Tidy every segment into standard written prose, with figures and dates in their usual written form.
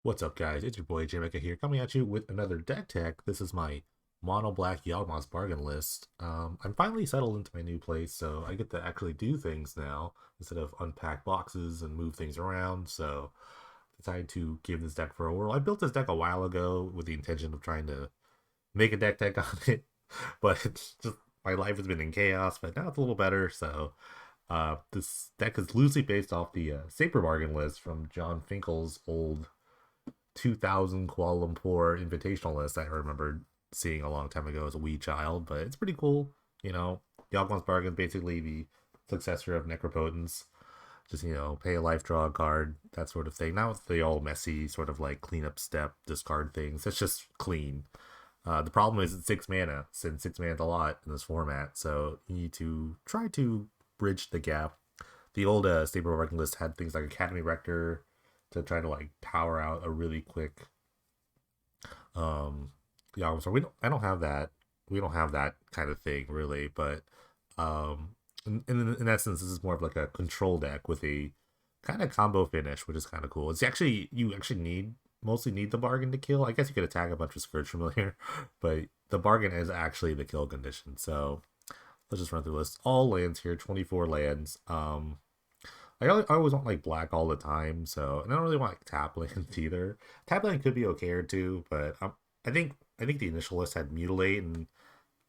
What's up, guys? It's your boy Jamaica here, coming at you with another deck tech. This is my mono black Yawgmoth's bargain list. I'm finally settled into my new place, so I get to actually do things now instead of unpack boxes and move things around. So I decided to give this deck for a whirl. I built this deck a while ago with the intention of trying to make a deck tech on it, but it's just my life has been in chaos. But now it's a little better. So this deck is loosely based off the Saber bargain list from John Finkel's old 2000 Kuala Lumpur invitational list I remember seeing a long time ago as a wee child, but it's pretty cool. You know, Yawgmoth's Bargain is basically the successor of Necropotence. Just, pay a life, draw a card, that sort of thing. Not with the all messy sort of like cleanup step, discard things. It's just clean. The problem is it's 6 mana, since 6 mana is a lot in this format, so you need to try to bridge the gap. The old Stable Working list had things like Academy Rector, to try to like power out a really quick so I don't have that. We don't have that kind of thing really, but in essence this is more of like a control deck with a kind of combo finish, which is kind of cool. It's actually you actually mostly need the bargain to kill. I guess you could attack a bunch of Scourge Familiar, but the bargain is actually the kill condition. So let's just run through the list. All lands here, 24 lands. I always want like black all the time, so and I don't really want like tap lands either. Tap land could be okay or two, but I think the initial list had mutilate, and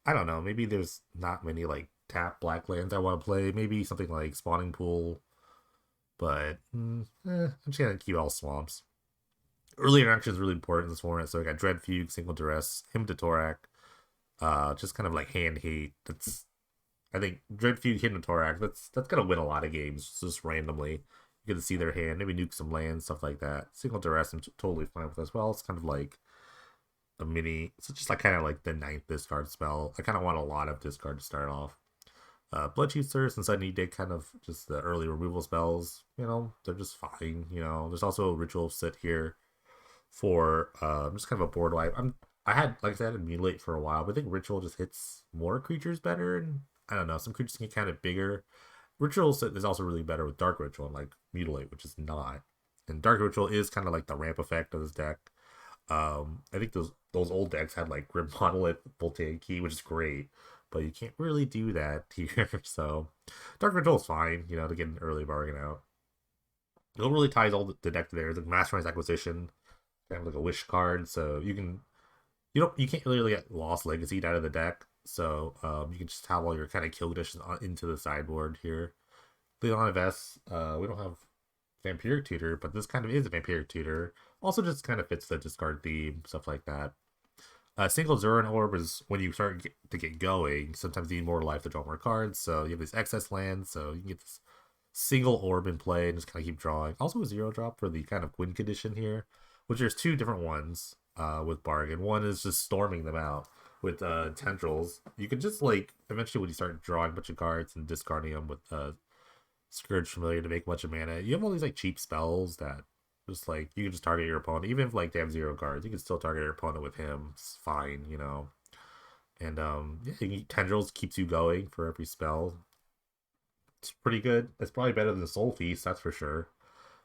I don't know. Maybe there's not many like tap black lands I want to play. Maybe something like spawning pool, but I'm just gonna keep all swamps. Early interaction is really important in this format, so I got Dread Fugue, Single Duress, Hymn to Torak, just kind of like hand hate. That's I think Dread Fugue, Hymn to Torak. That's gonna win a lot of games just randomly. You get to see their hand, maybe nuke some lands, stuff like that. Single Duress, I'm totally fine with as well. It's kind of like a mini. It's just like kind of like the ninth discard spell. I kind of want a lot of discard to start off. Bloodchiefster, since I need to kind of just the early removal spells, they're just fine. There's also a ritual sit here for just kind of a board wipe. I had, like I said, I had mutilate for a while, but I think ritual just hits more creatures better, and I don't know, some creatures get kind of bigger. Ritual sit is also really better with dark ritual and like mutilate, which is not. And dark ritual is kind of like the ramp effect of this deck. I think those old decks had like Grim Monolith, Voltaic Key, which is great, but you can't really do that here. So dark ritual is fine, to get an early bargain out. It really ties all the deck there. The Mastermind's Acquisition, kind of like a wish card, so you can't really get Lost Legacy out of the deck, so you can just have all your kind of kill conditions into the sideboard here. Leon of S, we don't have Vampiric Tutor, but this kind of is a Vampiric Tutor. Also just kind of fits the discard theme, stuff like that. Single Zuran Orb is when you start to get going. Sometimes you need more life to draw more cards, so you have these excess lands, so you can get this single orb in play and just kind of keep drawing. Also a 0-drop for the kind of win condition here, which there's two different ones with Bargain. One is just storming them out with Tendrils. You can just like eventually when you start drawing a bunch of cards and discarding them with Scourge Familiar to make a bunch of mana, you have all these like cheap spells that just like you can just target your opponent. Even if like they have 0 cards, you can still target your opponent with him. It's fine, And yeah, Tendrils keeps you going for every spell. It's pretty good. It's probably better than Soul Feast, that's for sure.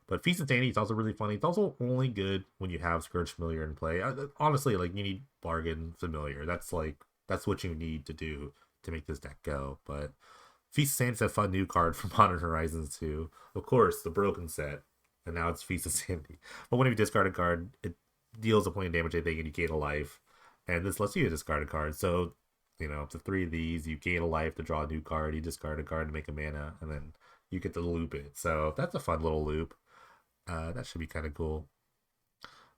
But Feast of Sanity is also really funny. It's also only good when you have Scourge Familiar in play. Honestly, like you need Bargain Familiar. That's what you need to do to make this deck go. But Feast of Sanity is a fun new card for Modern Horizons 2. Of course, the broken set. And now it's Feast of Sanity. But when you discard a card, it deals a point of damage, I think, and you gain a life. And this lets you discard a card. So, up to 3 of these, you gain a life to draw a new card, you discard a card to make a mana, and then you get to loop it. So that's a fun little loop. That should be kind of cool.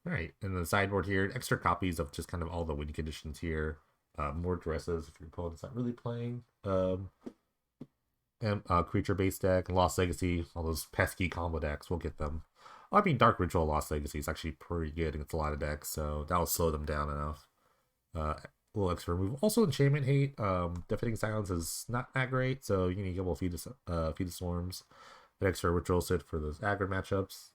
Alright, and the sideboard here, extra copies of just kind of all the win conditions here. More dresses if your opponent's not really playing. And creature-based deck, and Lost Legacy, all those pesky combo decks, we'll get them. I mean, Dark Ritual Lost Legacy is actually pretty good against a lot of decks, so that'll slow them down enough. A little extra removal. Also, Enchantment Hate, Deafening Silence is not that great, so you can get a Feed of Storms. An extra Ritual Sit for those aggro matchups.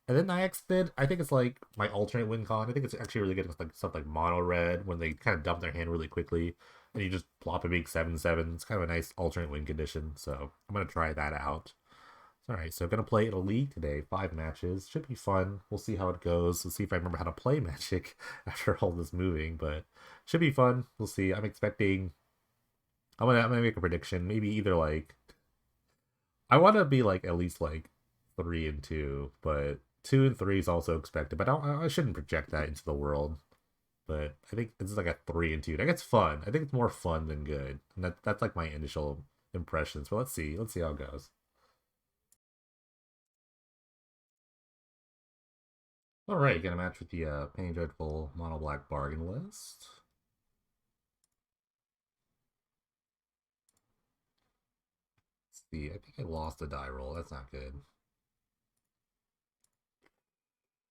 And then Nyax Bid, I think it's like my alternate win con. I think it's actually really good with like stuff like Mono Red when they kind of dump their hand really quickly and you just plop a big 7/7. It's kind of a nice alternate win condition, so I'm gonna try that out. Alright, so gonna play in a league today. 5 matches. Should be fun. We'll see how it goes. We'll see if I remember how to play Magic after all this moving, but should be fun. We'll see. I'm expecting I'm gonna make a prediction. Maybe either like I wanna be like at least like 3-2, but 2-3 is also expected. But I shouldn't project that into the world. But I think it's like a 3-2. Like it's fun. I think it's more fun than good. And that's like my initial impressions. But let's see. Let's see how it goes. Alright, gonna match with the Pain Dreadful Mono Black Bargain list. Let's see, I think I lost a die roll. That's not good.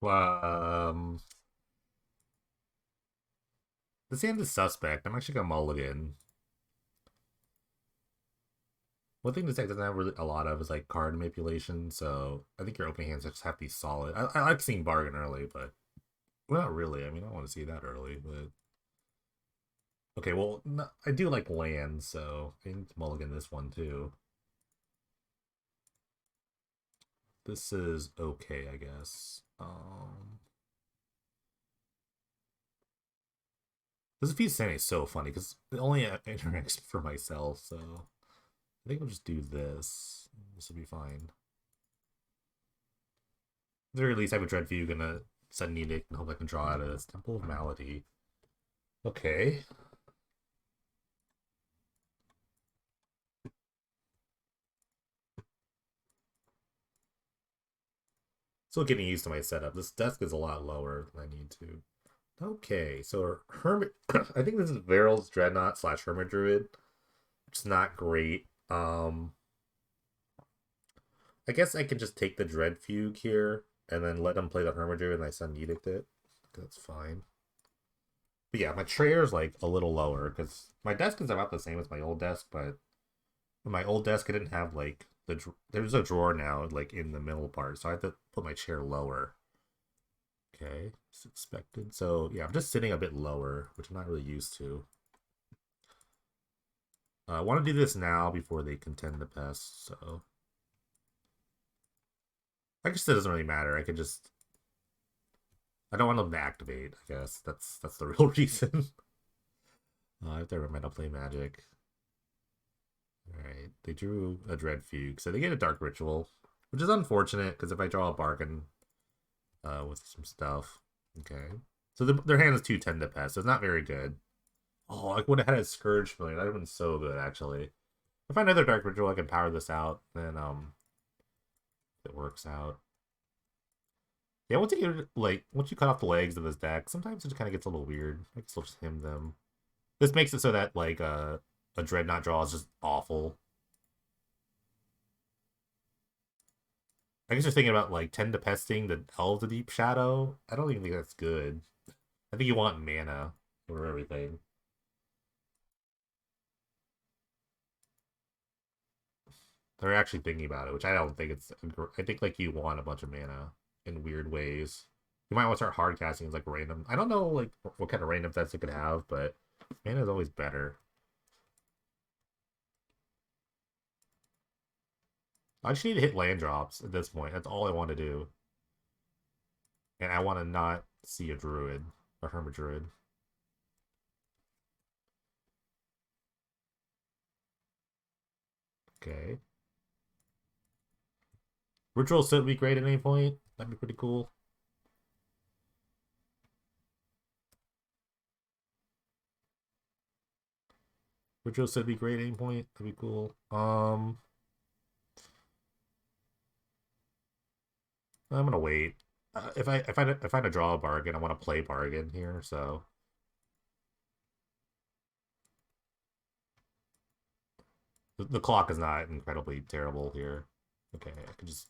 Um, this hand is suspect. I'm actually gonna mulligan. One thing this deck doesn't have really a lot of is like card manipulation, so I think your opening hands just have to be solid. I like seeing bargain early, but well, not really. I mean, I don't want to see that early, but okay. Well, no, I do like land, so I need to mulligan this one too. This is okay, I guess. This Fuse Sane is so funny because it only interacts for myself, so I think we'll just do this. This will be fine. At the very least, I have a Dread View, gonna send Edict and hope I can draw out of this. Temple of Malady. Okay. Still getting used to my setup. This desk is a lot lower than I need to. Okay, so Hermit. I think this is Varolz Dreadnought / Hermit Druid. Which is not great. I guess I can just take the Dread Fugue here and then let him play the Hermit Druid and I send Edict it. That's fine. But yeah, my trayer is like a little lower because my desk is about the same as my old desk, but my old desk I didn't have like there's a drawer now like in the middle part, so I have to put my chair lower. Okay, it's expected. So yeah, I'm just sitting a bit lower, which I'm not really used to. I want to do this now before they contend the pest, so I guess it doesn't really matter. I could just I don't want them to activate. I guess that's the real reason. I have to remember to play Magic. Alright, they drew a Dread Fugue, so they get a Dark Ritual, which is unfortunate, because if I draw a bargain with some stuff, okay. So their hand is 2-10 to pass, so it's not very good. Oh, I would have had a Scourge Familiar, that would have been so good, actually. If I find another Dark Ritual, I can power this out, then, it works out. Yeah, once you cut off the legs of this deck, sometimes it just kind of gets a little weird. I guess I'll just hymn them. This makes it so that, like, a Dreadnought draw is just awful. I guess you're thinking about like 10 to pesting the Elves of Deep Shadow. I don't even think that's good. I think you want mana for everything. They're actually thinking about it, which I don't think it's. I think like you want a bunch of mana in weird ways. You might want to start hard casting as like random. I don't know like what kind of random sets it could have, but mana is always better. I just need to hit land drops at this point. That's all I want to do. And I want to not see a Druid, a Hermit Druid. Okay. Ritual Sit would be great at any point. That'd be pretty cool. Ritual Sit would be great at any point. That'd be cool. I'm gonna wait. If I find a draw a bargain, I want to play bargain here. So the clock is not incredibly terrible here. Okay, I can just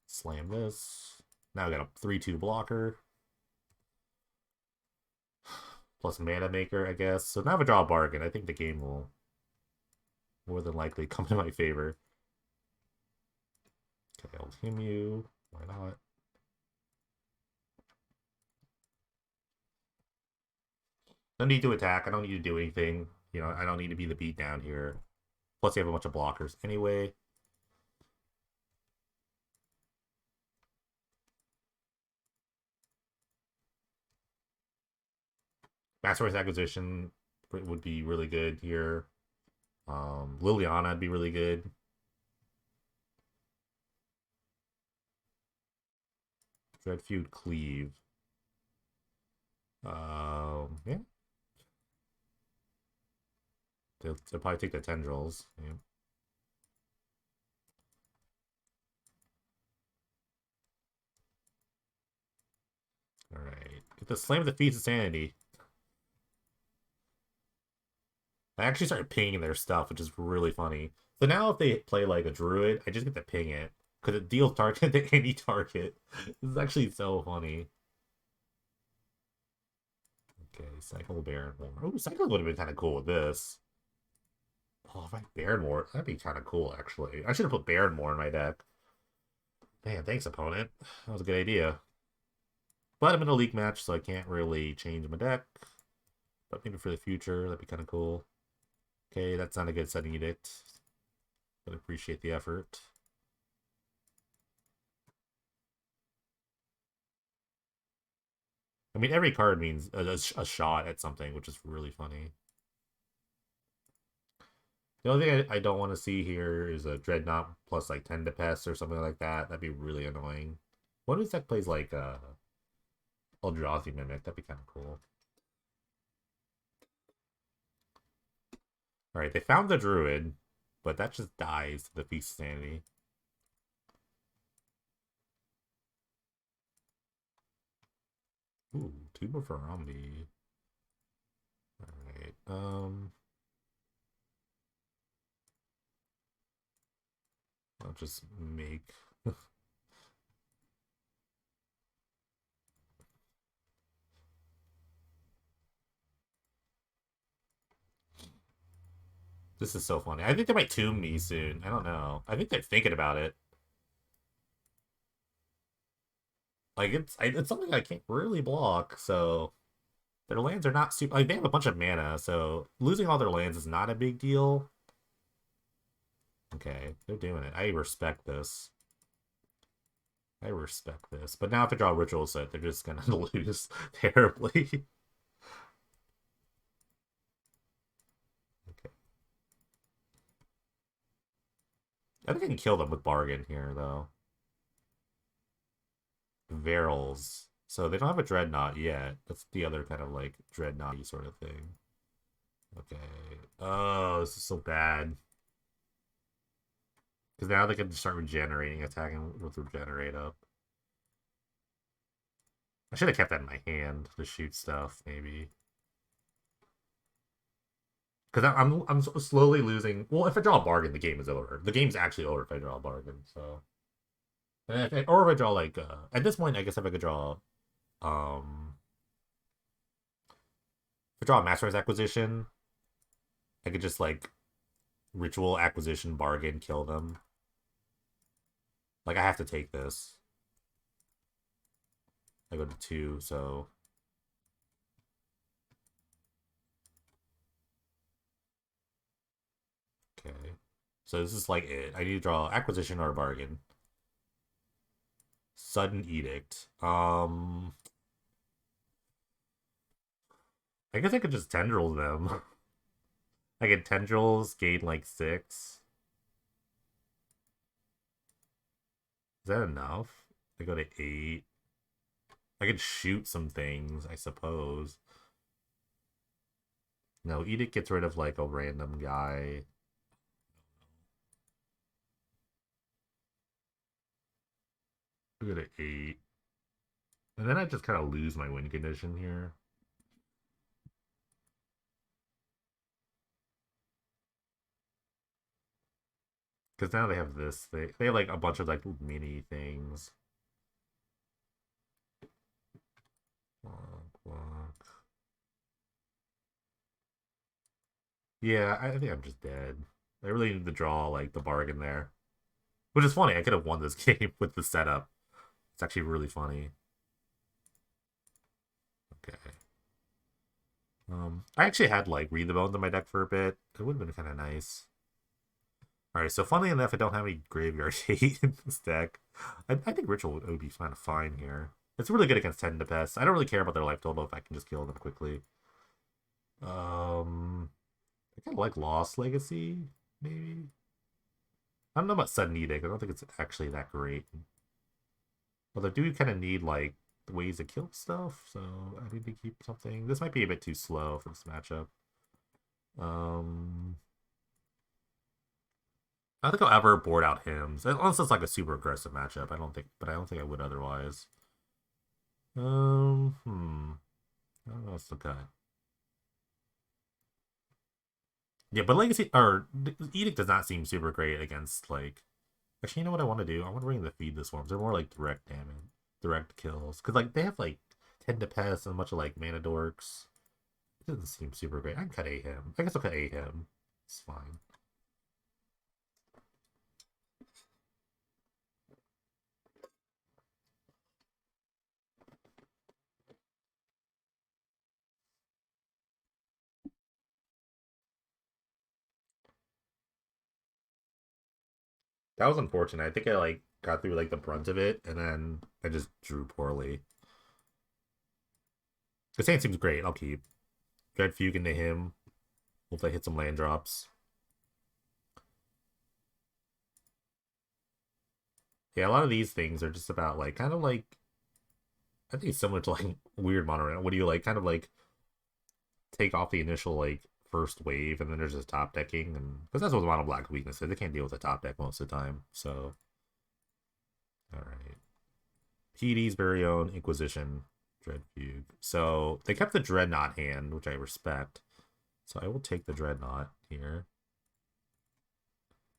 slam this. Now I got a 3/2 blocker plus mana maker, I guess. So now I have a draw a bargain. I think the game will more than likely come in my favor. Okay, I'll him you. Why not? No need to attack. I don't need to do anything. You know, I don't need to be the beat down here. Plus, you have a bunch of blockers anyway. Master Race Acquisition would be really good here. Liliana would be really good. Dread Feud Cleave. Yeah. They'll probably take the tendrils. Yeah. Alright. Get the Slam of the Feast of Sanity. I actually started pinging their stuff, which is really funny. So now if they play like a Druid, I just get to ping it. Because it deals target to any target. This is actually so funny. Okay, Cycle Baron War. Oh, Cycle would have been kind of cool with this. Oh, if I Baron War, that'd be kind of cool, actually. I should have put Baron War in my deck. Man, thanks, opponent. That was a good idea. But I'm in a league match, so I can't really change my deck. But maybe for the future, that'd be kind of cool. Okay, that's not a good setting edict. But appreciate the effort. I mean, every card means a shot at something, which is really funny. The only thing I don't want to see here is a Dreadnought plus like 10 to Pest or something like that. That'd be really annoying. What if that plays like Eldrazi Mimic? That'd be kind of cool. Alright, they found the Druid, but that just dies to the Feast of Sanity. Ooh, Tuba for Rambi. Alright, I'll just make... This is so funny. I think they might tomb me soon. I don't know. I think they're thinking about it. Like, it's something I can't really block, so... Their lands are not super... Like, they have a bunch of mana, so losing all their lands is not a big deal. Okay, they're doing it. I respect this. I respect this. But now if I draw a Ritual Set, they're just gonna lose terribly. Okay. I think I can kill them with Bargain here, though. Varolz. So they don't have a Dreadnought yet. That's the other kind of like Dreadnought-y sort of thing. Okay. Oh, this is so bad. Because now they can start regenerating, attacking with Regenerate up. I should have kept that in my hand to shoot stuff, maybe. Because I'm slowly losing. Well, if I draw a bargain, the game is over. The game's actually over if I draw a bargain. So, or if I draw like at this point, I guess if I could draw, if I draw a Master Race Acquisition, I could just like Ritual Acquisition bargain kill them. Like I have to take this. I go to 2, so. Okay. So this is like it. I need to draw Acquisition or a bargain. Sudden Edict. I guess I could just tendril them. I get tendrils, gain like 6. Is that enough? I go to 8. I could shoot some things, I suppose. No, Edict gets rid of like a random guy. I go to 8. And then I just kind of lose my win condition here. Because now they have this. They have like a bunch of like mini things. Yeah, I think I'm just dead. I really need to draw like the bargain there. Which is funny, I could have won this game with the setup. It's actually really funny. Okay. I actually had like Read the Bones in my deck for a bit. It would have been kind of nice. Alright, so funnily enough, I don't have any graveyard hate in this deck. I think Ritual would be kind of fine here. It's really good against 10 to Pest. I don't really care about their life total if I can just kill them quickly. I kind of like Lost Legacy, maybe. I don't know about Sudden Edict. I don't think it's actually that great. But I do kind of need like ways to kill stuff, so I need to keep something. This might be a bit too slow for this matchup. Um, I don't think I'll ever board out hymns unless it's like a super aggressive matchup. I don't think I would otherwise. I don't know what's the cut. Yeah, but Legacy or Edict does not seem super great against like. Actually, you know what I want to do? I want to bring the feed the swarms. They're more like direct damage, direct kills, because like they have like 10 to pass and a bunch of like mana dorks. It doesn't seem super great. I can cut a him. I guess I'll cut a him. It's fine. That was unfortunate. I think I like got through like the brunt of it, and then I just drew poorly. The Saint seems great. I'll keep Dread Fugue into him. Hopefully, I hit some land drops. Yeah, a lot of these things are just about like kind of like I think it's similar to like weird mono. What do you like? Kind of like take off the initial like first wave, and then there's just top decking, and because that's what mono black weakness is. They can't deal with the top deck most of the time. So, all right. PD's very own Inquisition Dread Fugue. So they kept the Dreadnought hand, which I respect. So I will take the Dreadnought here.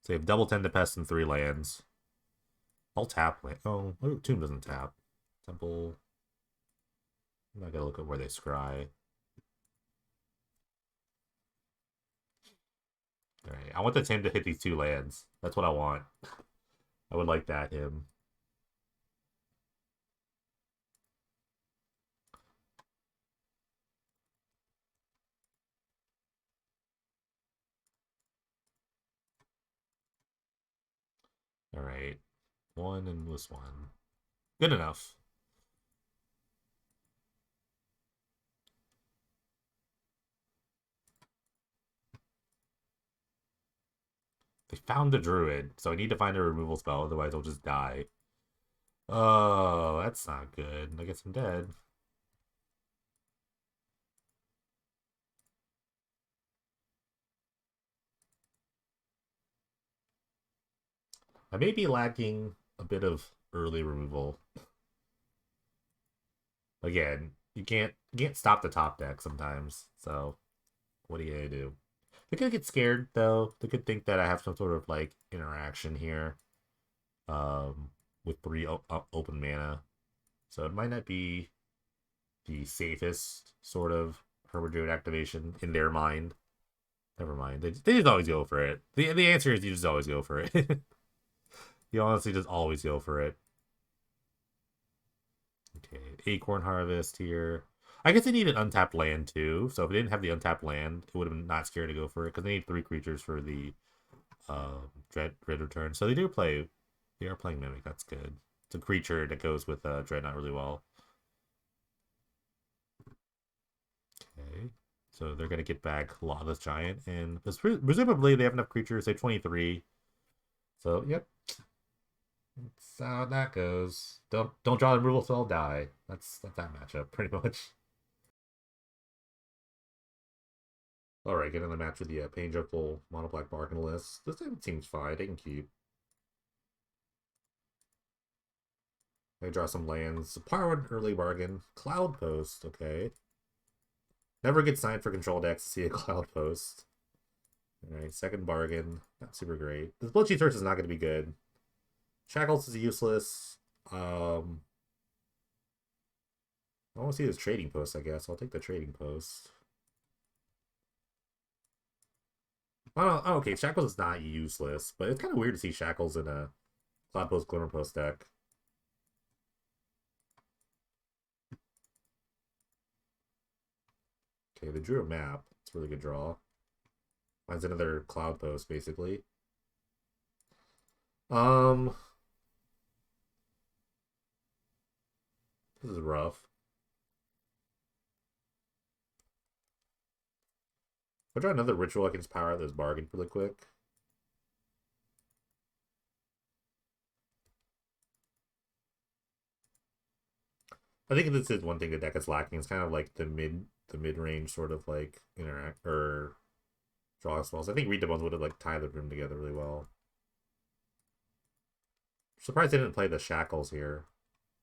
So they have double 10 to pest and 3 lands. I'll tap land. Oh, Tomb doesn't tap. Temple. I'm not gonna look at where they scry. Alright. I want the Tim to hit these 2 lands. That's what I want. I would like that him. Alright. 1 and this 1. Good enough. They found the Druid, so I need to find a removal spell, otherwise I'll just die. Oh, that's not good. I guess I'm dead. I may be lacking a bit of early removal. Again, you can't stop the top deck sometimes. So what are you gonna do? They're gonna get scared though. They could think that I have some sort of like interaction here, with 3 open mana. So it might not be the safest sort of Herbert Druid activation in their mind. Never mind. They just always go for it. The answer is you just always go for it. You honestly just always go for it. Okay, Acorn Harvest here. I guess they need an untapped land too. So if they didn't have the untapped land, it would have been not scared to go for it because they need 3 creatures for the Dread return. So they do play. They are playing Mimic. That's good. It's a creature that goes with Dreadnought really well. Okay, so they're gonna get back Lawless Giant, and presumably they have enough creatures. They have 23. So yep, that's how that goes. Don't draw the removal spell, die. That's that matchup pretty much. All right, get in the match with the Pain Jokel Mono Black Bargain list. This time seems fine. They can keep. They draw some lands. Powered Early Bargain. Cloudpost. Okay. Never get signed for control decks to see a Cloudpost. All right, second bargain. Not super great. The Blood Search is not going to be good. Shackles is useless. I want to see this trading post, I guess. I'll take the trading post. Oh, okay. Shackles is not useless, but it's kind of weird to see Shackles in a Cloudpost Glimmer Post deck. Okay, they drew a map. It's a really good draw. Finds another Cloudpost, basically. Um, this is rough. I'll try another ritual. I can just power out this bargain really quick. I think this is one thing the deck is lacking. It's kind of like the mid range sort of like interact or draw spells. I think Read the Bones would have like tied the room together really well. Surprised they didn't play the shackles here.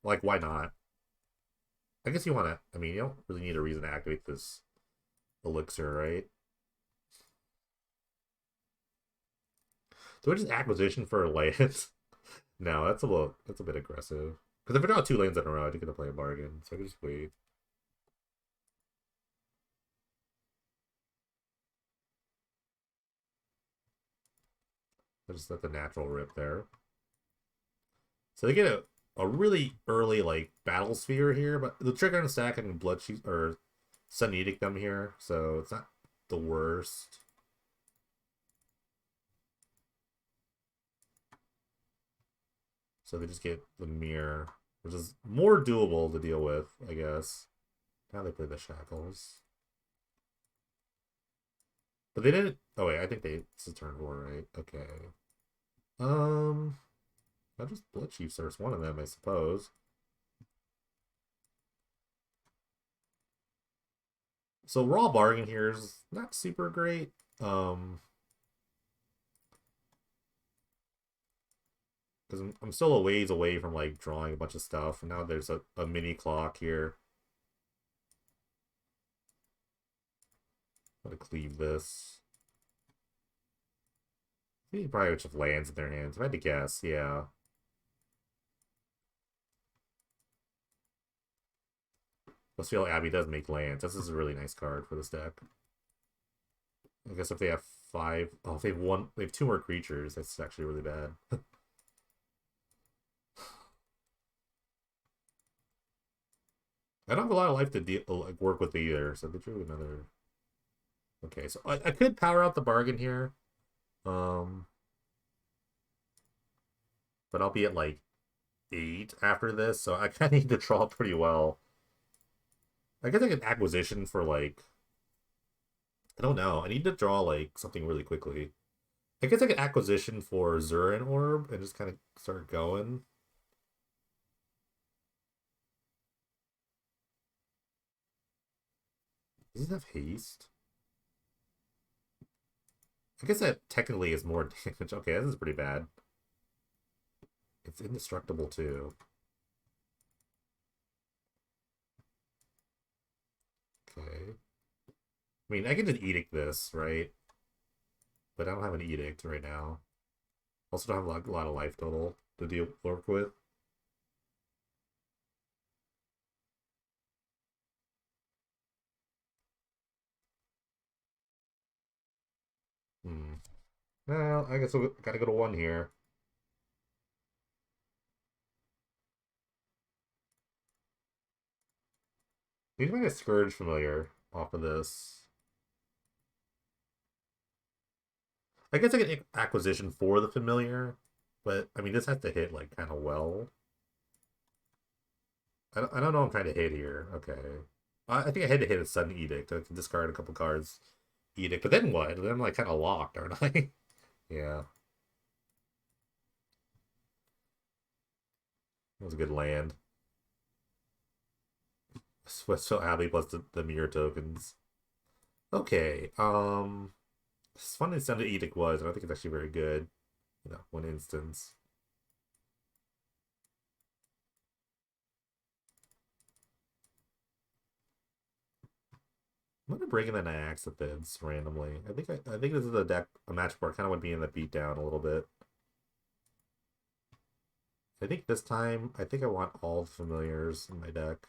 Like, why not? I guess you want to. I mean, you don't really need a reason to activate this elixir, right? Do I just acquisition for lands? No, that's a bit aggressive. Because if I draw 2 lands in a row, I do get to play a bargain, so I can just wait. I just let the natural rip there. So they get a really early like battle sphere here, but the trigger and stack and blood sheet or Sun Edict them here, so it's not the worst. So they just get the mirror, which is more doable to deal with, I guess. Now they play the shackles. But they didn't. Oh wait, I think this is turn 4, right? Okay. I'll just Blood Chief Source one of them, I suppose. So raw bargain here is not super great. Because I'm still a ways away from like drawing a bunch of stuff. And now there's a mini clock here. I'm gonna cleave this. I think probably just lands in their hands. If I had to guess, yeah. Let's feel Abby does make lands. This is a really nice card for this deck. I guess if they have 5, oh, if they have 2 more creatures. That's actually really bad. I don't have a lot of life to deal, like, work with either, so they drew another. Okay, so I could power out the bargain here, um, but I'll be at like 8 after this, so I kind of need to draw pretty well. I guess I get acquisition for like, I don't know. I need to draw like something really quickly. I guess I get acquisition for Zurin Orb and just kind of start going. Does it have haste? I guess that technically is more damage. Okay, this is pretty bad. It's indestructible too. Okay. I mean, I can just edict this, right? But I don't have an edict right now. Also don't have a lot of life total to work with. Hmm. Well, I guess we gotta go to 1 here. Need to find a Scourge familiar off of this. I guess I get acquisition for the familiar, but I mean this has to hit like kind of well. I don't know. I'm trying to hit here. Okay, I think I had to hit a sudden edict. I can discard a couple cards, edict, but then what? Then I'm like kind of locked, aren't I? Yeah, that was a good land. So Abbey plus the mirror tokens. Okay, as fun as Sudden Edict was, and I think it's actually very good. You know, 1 instance. I'm gonna bring in the Naxathids randomly. I think this is a match where I kind of want to be in the beatdown a little bit. I think this time I want all the familiars in my deck.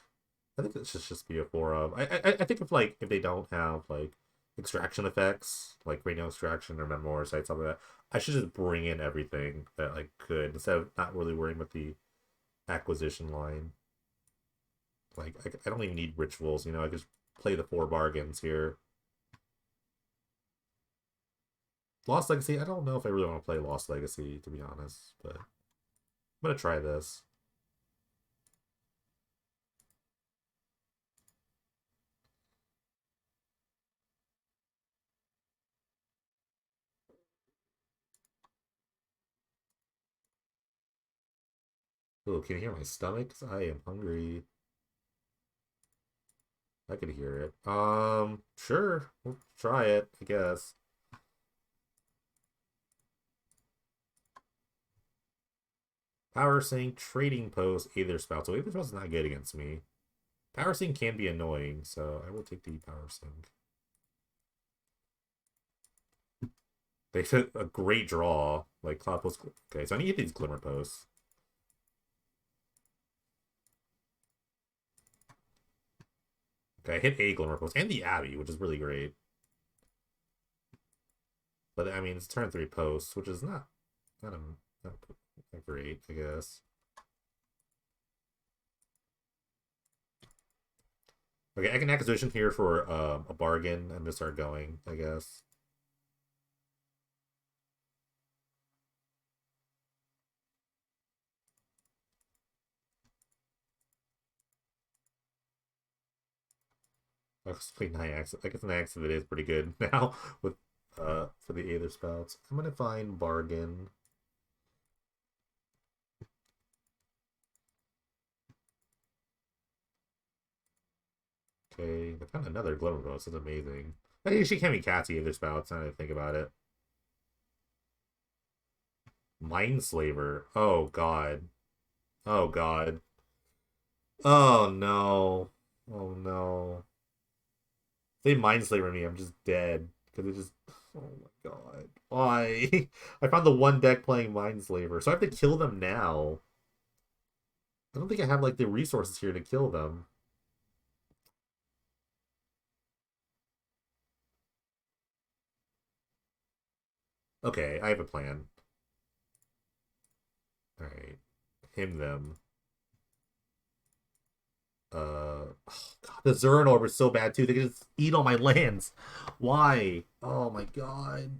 I think it should just be a 4 of. I think if they don't have like extraction effects, like radio extraction or memoir sites, something like that, I should just bring in everything that I could instead of not really worrying about the acquisition line. Like I don't even need rituals, I just play the 4 bargains here. Lost Legacy, I don't know if I really want to play Lost Legacy, to be honest, but I'm gonna try this. Oh, can you hear my stomach? 'Cause I am hungry. I could hear it. Sure. We'll try it, I guess. Power Sync, Trading Post, Aether Spout. So Aether Spout's not good against me. Power Sync can be annoying, so I will take the Power Sync. They fit a great draw, like Cloudpost. Okay, so I need to get these Glimmer Posts. Okay, I hit a Glimmer Post and the Abbey, which is really great. But I mean, it's turn 3 posts, which is not great, I guess. Okay, I can acquisition here for a bargain and just start going, I guess. I guess Nyax of it is pretty good now with for the Aether Spouts. I'm gonna find bargain. Okay, I found another Glimmer Post. That's amazing. I think she can't be Catty Aether Spouts. Now that I think about it. Mindslaver. Oh god. Oh god. Oh no. Oh no. If they Mindslaver me, I'm just dead. Because it just... Oh my god. Why? I found the one deck playing Mindslaver. So I have to kill them now. I don't think I have, like, the resources here to kill them. Okay, I have a plan. Alright. Him them. Oh god, the Zurin Orb is so bad too. They can just eat all my lands. Why? Oh my god.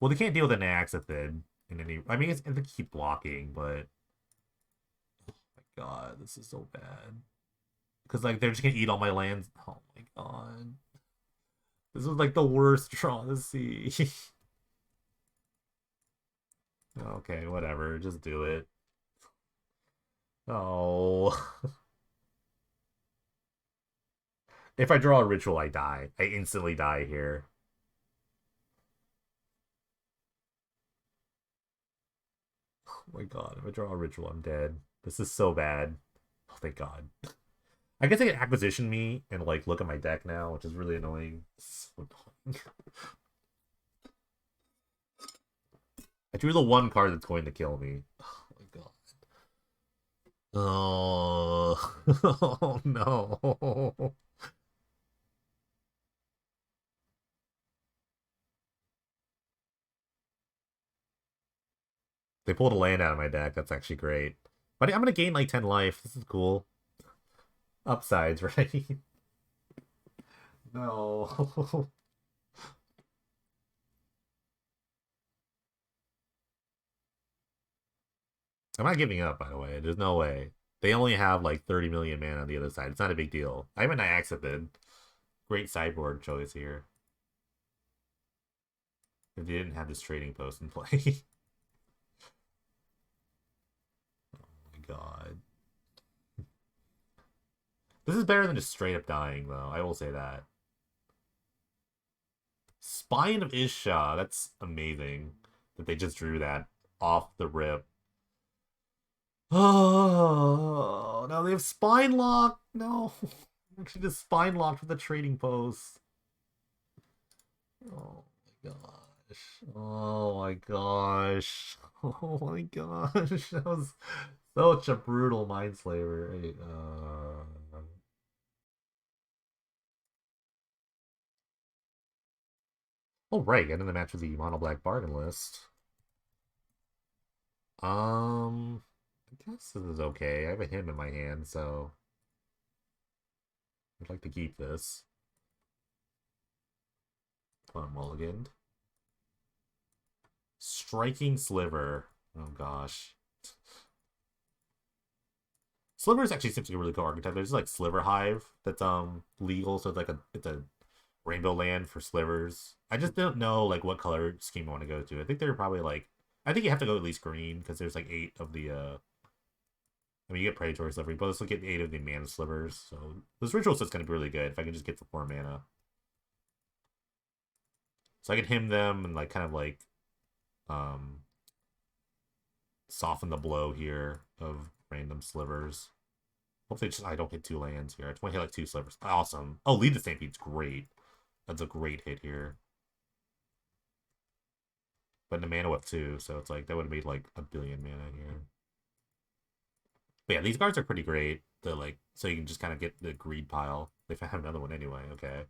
Well, they can't deal with an Axathid in any. I mean, they keep blocking, but oh my god, this is so bad. Because like they're just gonna eat all my lands. Oh my god, this was like the worst draw to see. Okay, whatever, just do it. Oh. If I draw a ritual, I die. I instantly die here. Oh my god, if I draw a ritual, I'm dead. This is so bad. Oh, thank god. I guess they can acquisition me and like look at my deck now, which is really annoying. So annoying. I drew the one card that's going to kill me. Oh my god. Oh, oh no. They pulled a land out of my deck. That's actually great. But I'm gonna gain like 10 life. This is cool. Upsides, right? No. I'm not giving up, by the way. There's no way. They only have like 30 million mana on the other side. It's not a big deal. I have a Nyaxathid. Great sideboard choice here. If they didn't have this trading post in play. Oh my god. This is better than just straight up dying, though. I will say that. Spine of Isha. That's amazing that they just drew that off the rip. Oh, now they have Spine Lock. No. Actually, just Spine Locked with the trading post. Oh my gosh. Oh my gosh. Oh my gosh. That was such a brutal Mindslaver. Oh, right. Getting the match with the Mono Black Bargain list. I guess this is okay. I have a him in my hand, so I'd like to keep this. Come on, Mulligan. Striking Sliver. Oh gosh. Slivers actually seems like a really cool archetype. There's like Sliver Hive that's legal, so it's a rainbow land for slivers. I just don't know like what color scheme I want to go to. I think they're probably like I think you have to go at least green, because there's like 8 of the, I mean, you get Predatory Sliver, but let's look at 8 of the Mana Slivers, so this Ritual Set's gonna be really good if I can just get the 4 mana. So I can hymn them and, like, kind of, like, soften the blow here of random Slivers. Hopefully I don't hit 2 lands here. I just want to hit, like, 2 Slivers. Awesome. Oh, Lead the Stampede's great. That's a great hit here. But the mana whip too, so it's like that would have made like a billion mana here. But yeah, these cards are pretty great. The like, so you can just kind of get the greed pile. If I have another one anyway, okay.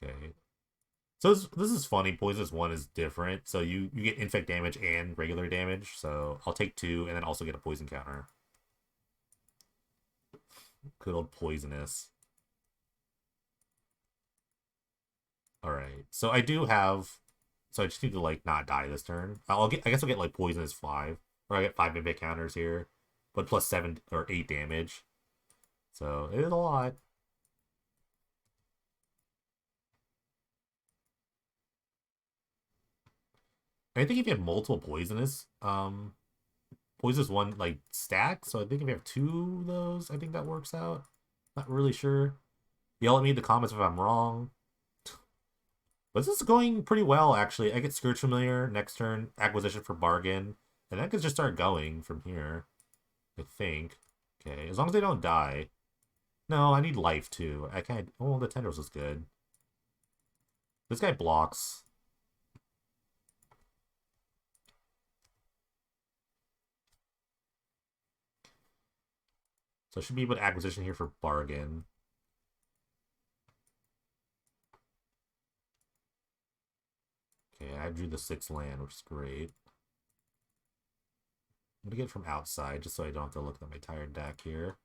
Okay. So this is funny. Poisonous 1 is different. So you get infect damage and regular damage. So I'll take 2 and then also get a poison counter. Good old Poisonous. Alright. So I do have, so I just need to like not die this turn. I guess I'll get like Poisonous 5. Or I get 5 infect counters here. But plus 7 or 8 damage. So it is a lot. I think if you have multiple poisonous, poisonous 1 like stack. So I think if you have 2 of those, I think that works out. Not really sure. Yell at me in the comments if I'm wrong. But this is going pretty well, actually. I get Scourge Familiar next turn, Acquisition for Bargain, and that could just start going from here, I think. Okay, as long as they don't die. No, I need life too. I can't. Oh, the Tendrils is good. This guy blocks. So I should be able to Acquisition here for Bargain. Okay, I drew the 6th land, which is great. I'm gonna get it from outside, just so I don't have to look at my entire deck here.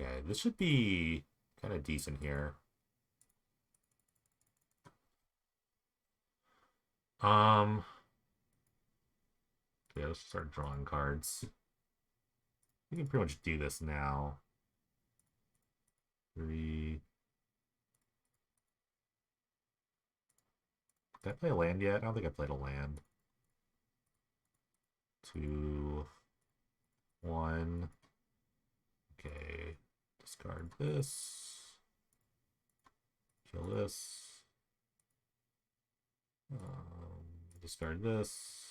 Okay, this should be kind of decent here. Yeah, let's start drawing cards. We can pretty much do this now. 3. Did I play a land yet? I don't think I played a land. 2, 1. Okay. Discard this. Kill this. Discard this.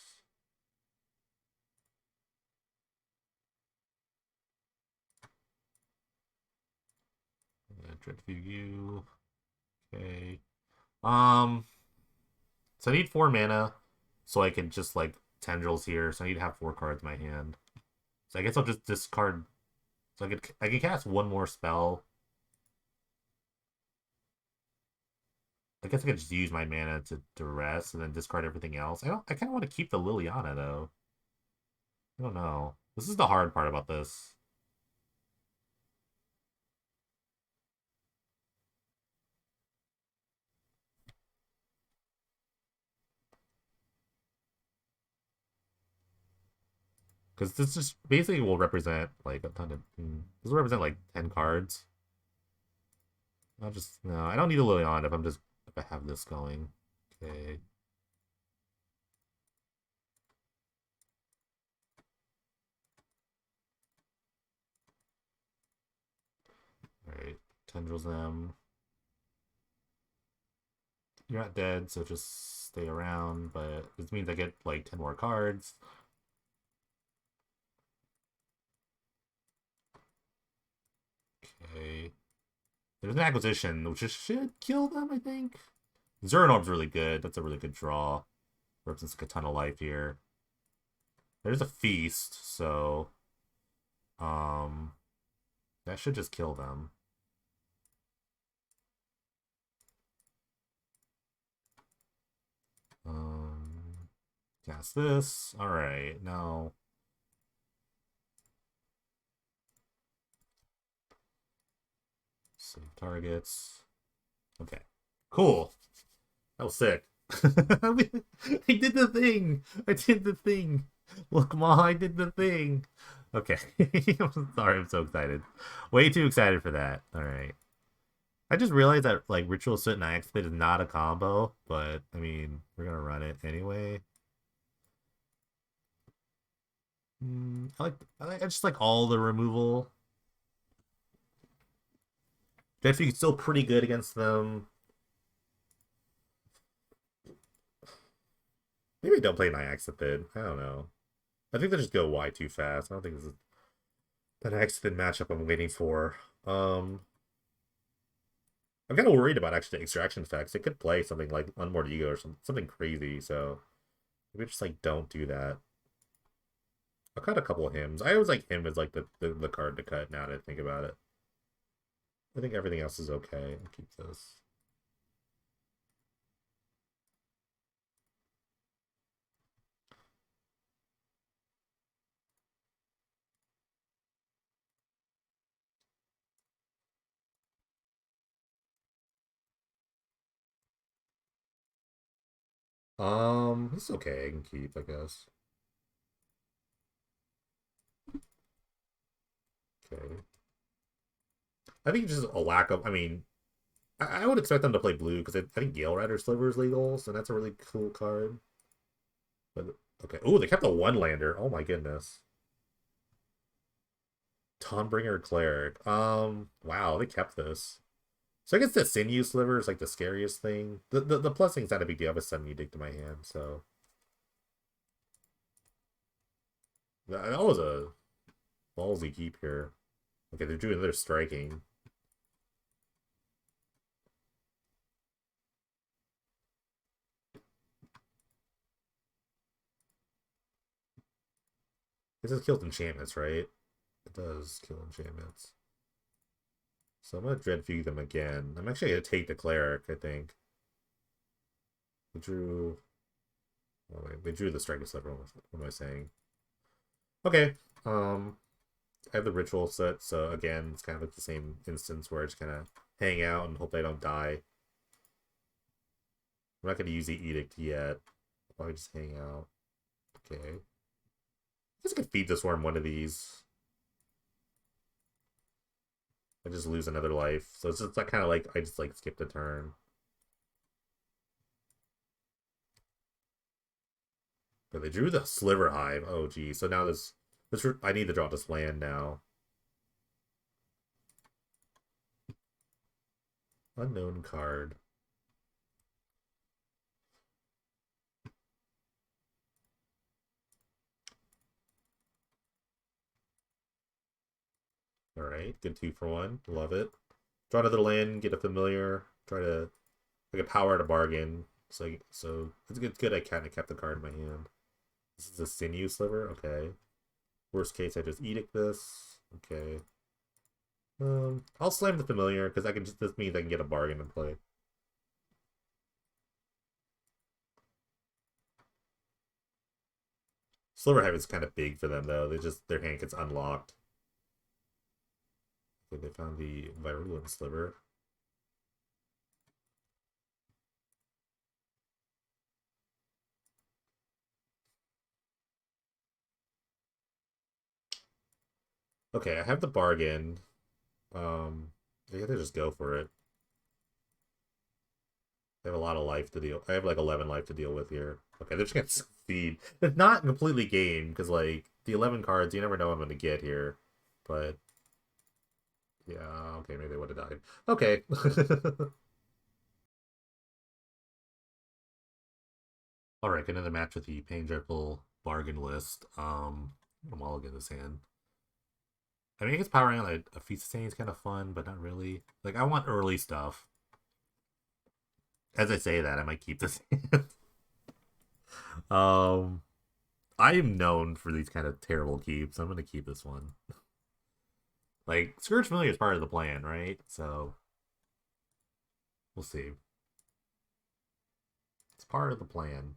Dreadfew you. Okay. So I need 4 mana, so I can just like Tendrils here. So I need to have 4 cards in my hand. So I guess I'll just discard. So I can cast 1 more spell. I guess I could just use my mana to rest and then discard everything else. I kind of want to keep the Liliana though. I don't know. This is the hard part about this. Because this just basically will represent like a ton of. This will represent like 10 cards. I'll just no. I don't need a Liliana if I have this going. Okay. All right. Tendrils them. You're not dead, so just stay around. But this means I get like 10 more cards. Okay. There's an acquisition, which should kill them, I think. Zeranorb's really good. That's a really good draw. Represents like a ton of life here. There's a feast, so that should just kill them. Cast this. Alright, now save targets. Okay. Cool. That was sick. I did the thing. I did the thing. Look, Ma, I did the thing. Okay. I'm sorry, I'm so excited. Way too excited for that. All right. I just realized that like Ritual Sit and Activate is not a combo, but I mean, we're gonna run it anyway. I just like all the removal. Definitely still pretty good against them. Maybe don't play Nyxathid. I don't know. I think they just go wide too fast. I don't think this is the Nyxathid matchup I'm waiting for. I'm kind of worried about actually the extraction effects. It could play something like Unmoored Ego or something crazy, so maybe just like don't do that. I'll cut a couple of hymns. I always like him as like the card to cut now that I think about it. I think everything else is okay. I'll keep this. It's okay. I can keep, I guess. Okay. I think just a lack of. I mean, I would expect them to play blue because I think Gale Rider Sliver is legal, so that's a really cool card. But okay. Oh, they kept a one lander. Oh my goodness. Dawnbringer Cleric. Wow, they kept this. So I guess the Sinew Sliver is like the scariest thing. The plus thing's not a big deal. I have a Sun Edict in my hand, so that was a ballsy keep here. Okay, they're doing their striking. This has killed enchantments, right? It does kill enchantments. So I'm gonna Dreadfuse them again. I'm actually gonna take the cleric, I think. They drew. Oh wait, they drew the striker sliver. What am I saying? Okay. I have the ritual set, so again, it's kind of like the same instance where I just kind of hang out and hope they don't die. I'm not gonna use the edict yet. I'll probably just hang out. Okay. I guess I could feed this worm one of these. I just lose another life. So it's just like kind of like I just like skip the turn. But they drew the Sliver Hive. Oh geez. So now this I need to draw this land now. Unknown card. Alright, good 2-for-1. Love it. Draw another land, get a familiar, try to like a power at a bargain. So it's good I kind of kept the card in my hand. This is a Sinew Sliver, okay. Worst case I just edict this. Okay. I'll slam the familiar because I can just this means I can get a bargain in play. Sliver Hive is kind of big for them though. Their hand gets unlocked. Okay, they found the Virulent Sliver. Okay, I have the bargain. I gotta just go for it. I have a lot of life to deal. I have like 11 life to deal with here. Okay, they're just gonna succeed. It's not completely game because like the 11 cards, you never know what I'm gonna get here. But yeah, okay, maybe they would have died. Okay. All right, another match with the Pain Dreadful bargain list. I'm all in this hand. I mean, I guess powering on a Feast of Saints is kind of fun, but not really. Like, I want early stuff. As I say that, I might keep this hand. um, I am known for these kind of terrible keeps. I'm gonna keep this one. Like, Scourge Familiar is part of the plan, right? So, we'll see. It's part of the plan.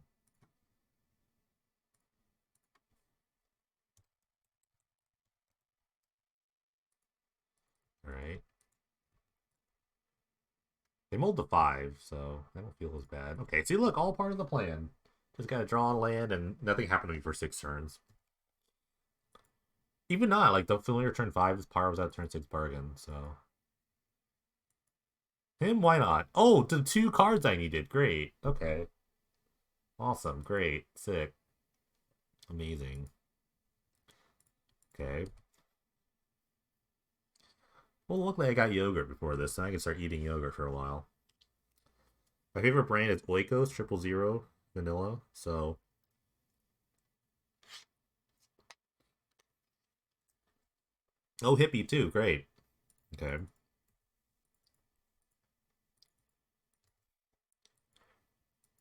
Alright. They mulled to 5, so I don't feel as bad. Okay, see, look, all part of the plan. Just gotta draw on land, and nothing happened to me for 6 turns. Even not, like, the familiar turn 5, this power was at turn 6 bargain, so... Him, why not? Oh, the 2 cards I needed. Great. Okay. Awesome. Great. Sick. Amazing. Okay. Well, luckily I got yogurt before this, and I can start eating yogurt for a while. My favorite brand is Oikos 000 vanilla, so... Oh, hippie too. Great. Okay.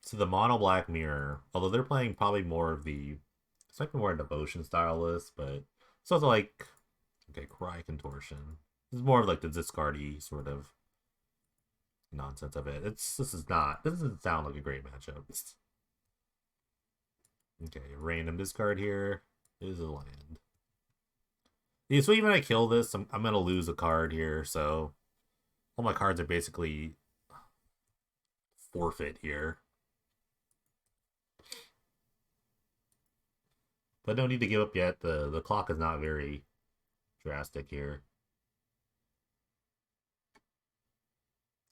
So the mono black mirror, although they're playing probably more of the... It's like more a devotion style list, but... It's also like... Okay, Cry Contortion. This is more of like the discardy sort of nonsense of it. This doesn't sound like a great matchup. Okay, random discard here is a land. Yeah, so even if I kill this, I'm gonna lose a card here, so all my cards are basically forfeit here. But no need to give up yet. The clock is not very drastic here.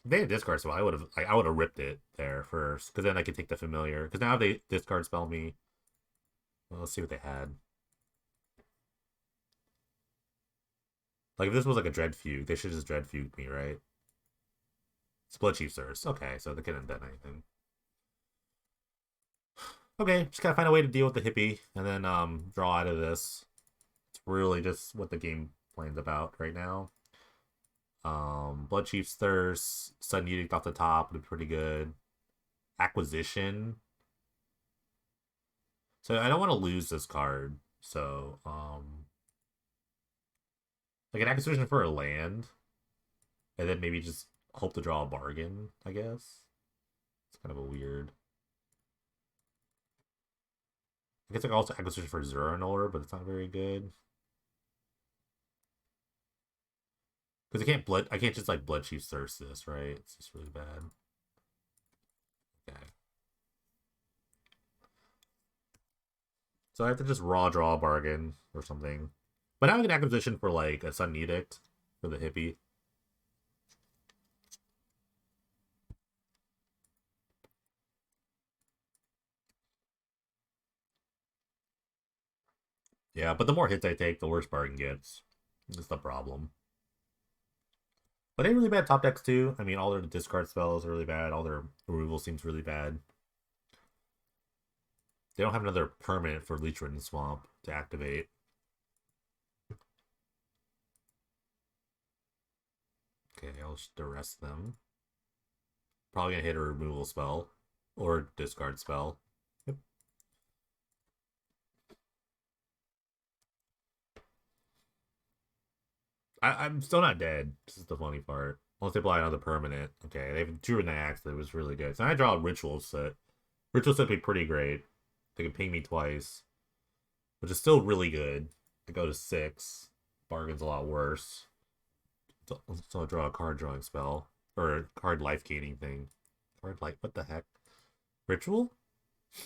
If they had discard spell, I would have ripped it there first, because then I could take the familiar. Because now if they discard spell me, well, let's see what they had. Like if this was like a Dread Fugue, they should just Dread Fugue me, right? Split Chief Thirst. Okay, so they couldn't have done anything. Okay, just gotta find a way to deal with the hippie, and then draw out of this. It's really just what the game plan's about right now. Blood Chief's Thirst, Sudden Edict off the top would be pretty good. Acquisition. So I don't want to lose this card. So, like an acquisition for a land, and then maybe just hope to draw a bargain, I guess. It's kind of a weird... I guess I could also acquisition for Zuranor, but it's not very good. Because I can't just like Blood Chief's Thirst this, right? It's just really bad. Okay. So I have to just raw draw a bargain or something. But now I can acquisition for like a Sudden Edict for the hippie. Yeah, but the more hits I take, the worse bargain gets. That's the problem. But they really bad top decks too. I mean, all their discard spells are really bad. All their removal seems really bad. They don't have another permanent for Leechridden Swamp to activate. Okay, I'll just arrest them. Probably gonna hit a removal spell or discard spell. Yep. I'm still not dead. This is the funny part. Unless they apply another permanent. Okay, they have Druid Axe that was really good. So I draw a Ritual Set. Ritual Set would be pretty great. They can ping me twice, which is still really good. I go to 6. Bargain's a lot worse. So I draw a card drawing spell. Or a card life gaining thing. Card life, what the heck? Ritual?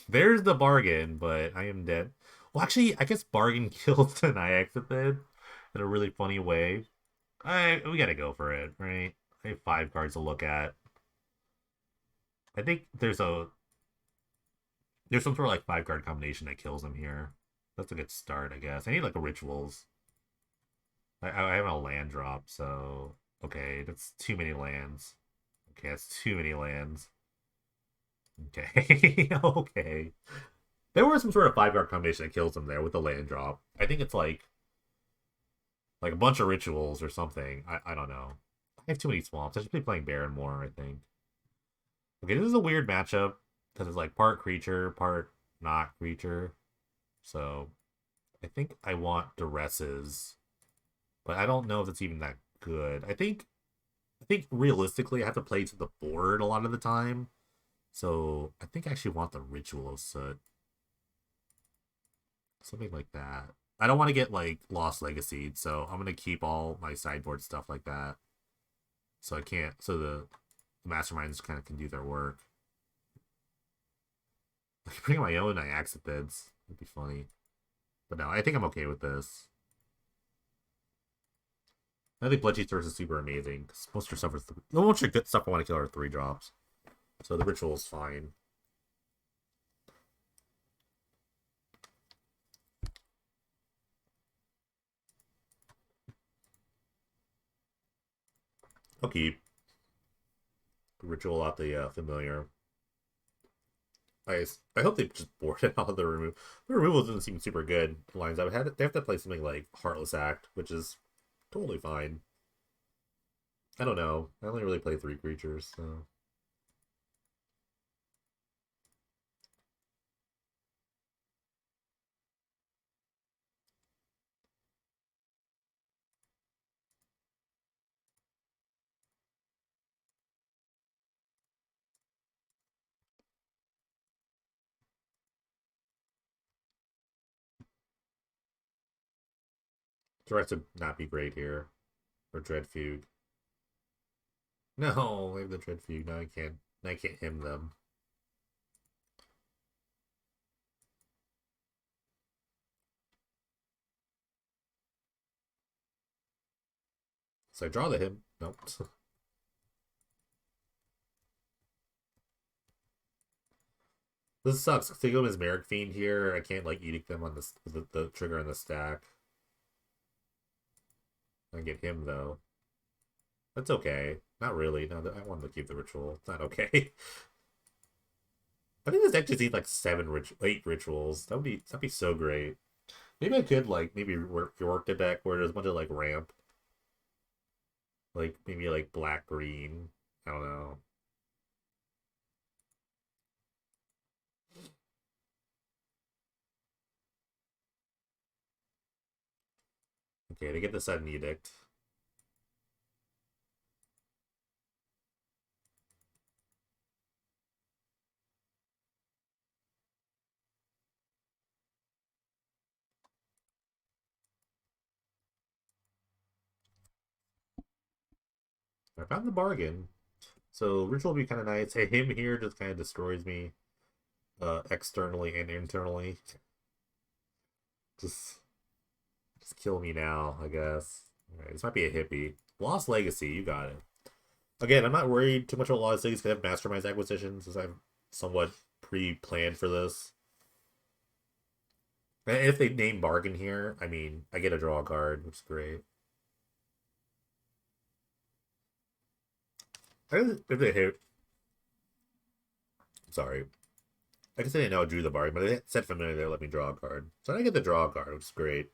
There's the bargain, but I am dead. Well, actually, I guess bargain kills the Nyexiped in a really funny way. We gotta go for it, right? I have 5 cards to look at. I think there's some sort of like 5-card combination that kills him here. That's a good start, I guess. I need like a rituals. I have a land drop, so okay, that's too many lands. Okay, that's too many lands. Okay, okay. There was some sort of 5-card combination that kills him there with the land drop. I think it's like a bunch of rituals or something. I don't know. I have too many swamps. I should be playing Baron more, I think. Okay, this is a weird matchup because it's like part creature, part not creature. So I think I want Duresses, but I don't know if it's even that good. I think realistically I have to play to the board a lot of the time. So I think I actually want the Ritual of Soot. Something like that. I don't want to get like Lost Legacy, so I'm gonna keep all my sideboard stuff like that. So the masterminds kind of can do their work. I could bring my own Iaxapids. That'd be funny. But no, I think I'm okay with this. I think Bloodchief Source is super amazing because most of your stuff are most of your good stuff I want to kill are 3-drops. So the ritual is fine. I'll keep ritual out the familiar. I hope they just board it out of the remove. The removal doesn't seem super good. Lines up. They have to play something like Heartless Act, which is totally fine. I don't know. I only really play 3 creatures, so. Threats would not be great here. Or Dread Fugue. No, I have the Dread Fugue. No, I can't. I can't him them. So I draw the him. Nope. This sucks. They go Mesmeric Fiend here. I can't like edict them on this the trigger on the stack. I get him though. That's okay. Not really. No, I wanted to keep the ritual. It's not okay. I think this deck just needs like 8 rituals. That'd be so great. Maybe I could like maybe work the deck where there's a bunch of like ramp. Like maybe like black green. I don't know. Okay, they get the sudden edict. I found the bargain. So ritual would be kind of nice. Hey, him here just kind of destroys me, externally and internally. Just, just kill me now, I guess. All right, this might be a hippie. Lost Legacy, you got it. Again, I'm not worried too much about Lost Legacy because I have Masterminds acquisitions, since I'm somewhat pre-planned for this. And if they name bargain here, I mean, I get a draw card, which is great. If they hit, sorry, I guess I didn't know I drew the bargain, but they said familiar there, let me draw a card. So I get the draw card, which is great.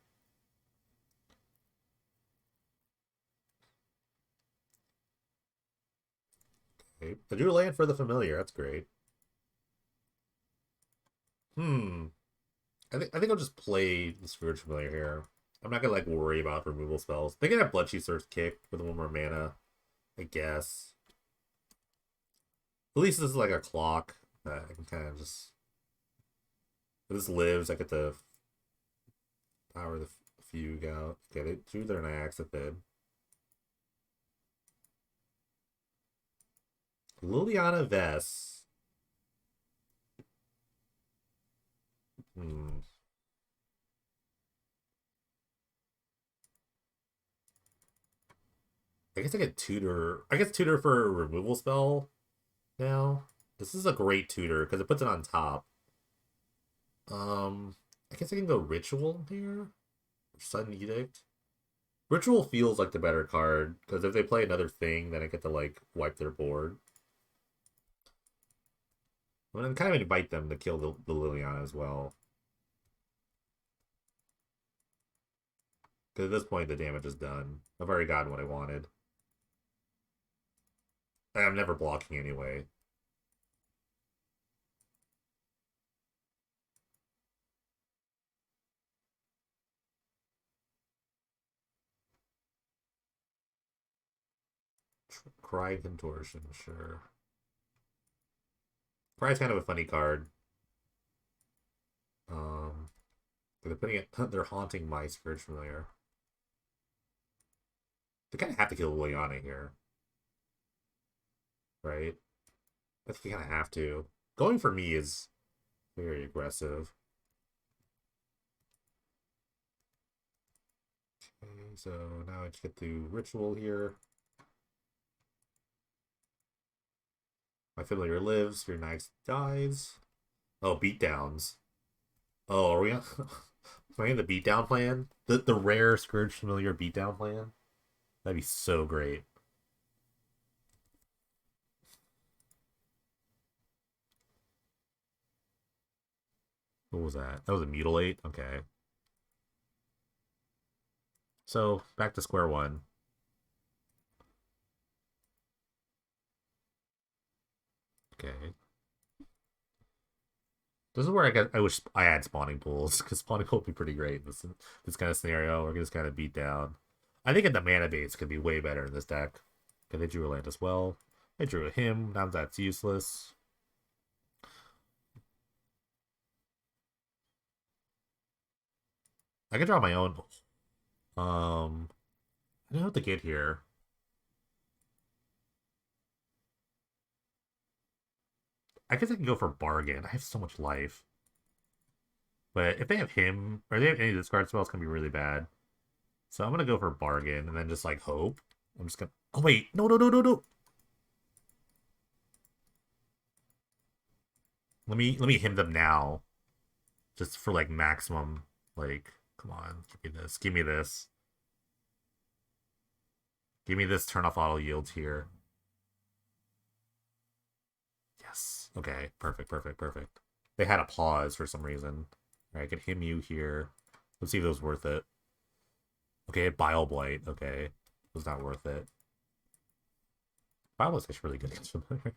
Okay. I drew a land for the familiar. That's great. I think I'll just play the Scourge Familiar here. I'm not gonna like worry about removal spells. They can have Bloodchief Source kicked with 1 more mana, I guess. At least this is like a clock that I can kind of just. If this lives, I get to power the fugue out. Okay, they drew their Nyaxapid. Liliana Vess. I guess I get tutor. I guess tutor for a removal spell now. This is a great tutor because it puts it on top. I guess I can go ritual here. Sudden Edict. Ritual feels like the better card because if they play another thing, then I get to like wipe their board. I'm gonna kind of invite them to kill the Liliana as well. Because at this point, the damage is done. I've already gotten what I wanted. I'm never blocking anyway. Cry Contortion, sure. Cry's kind of a funny card. They're putting it. They're haunting my Scourge Familiar. They kind of have to kill Liliana here, right? I think you kind of have to. Going for me is Very aggressive. Okay, so now I just get to ritual here. My familiar lives, your knight dies. Oh, beatdowns. Oh, are we on am I in the beatdown plan? The rare Scourge Familiar beatdown plan? That'd be so great. What was that? That was a mutilate? Okay. So back to square one. Okay. This is where I wish I had spawning pools, because spawning pool would be pretty great in this kind of scenario. We're just kind of beat down. I think at the mana base could be way better in this deck. Okay, they drew a land as well. They drew a him. Now that's useless. I can draw my own. I don't know what to get here. I guess I can go for bargain. I have so much life. But if they have him, or they have any discard spells, it's gonna be really bad. So I'm gonna go for bargain and then just like hope. I'm just gonna. Oh wait, no, no, no, no, no. Let me him them now, just for like maximum. Like, come on, give me this. Give me this. Give me this. Turn off auto yields here. Yes. Okay. Perfect. Perfect. Perfect. They had a pause for some reason. All right, I could him you here. Let's see if it was worth it. Okay, Bile Blight. Okay, it was not worth it. Bile Blight's actually really good against familiar.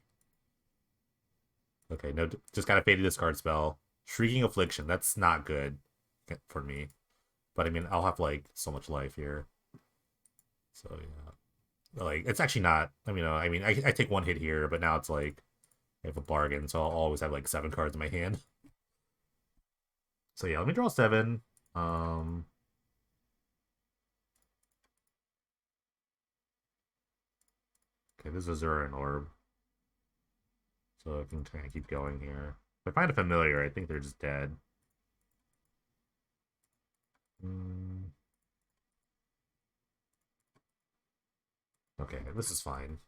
Okay, no, just gotta fade a discard spell. Shrieking Affliction. That's not good for me. But I mean, I'll have like so much life here. So yeah, like it's actually not. I take one hit here, but now it's like I have a bargain, so I'll always have like 7 cards in my hand. So yeah, let me draw 7. Um, okay, this is an Orb, so I can kind of keep going here. If I find a familiar, I think they're just dead. Okay, this is fine.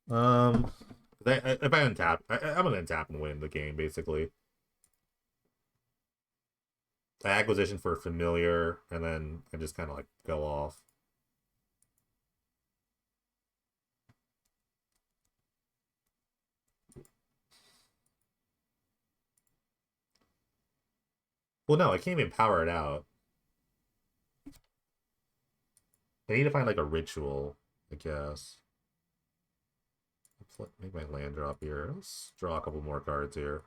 If I untap, I'm gonna untap and win the game basically. Acquisition for familiar, and then I just kind of like go off. Well, no, I can't even power it out. I need to find like a ritual, I guess. Let's make my land drop here. Let's draw a couple more cards here.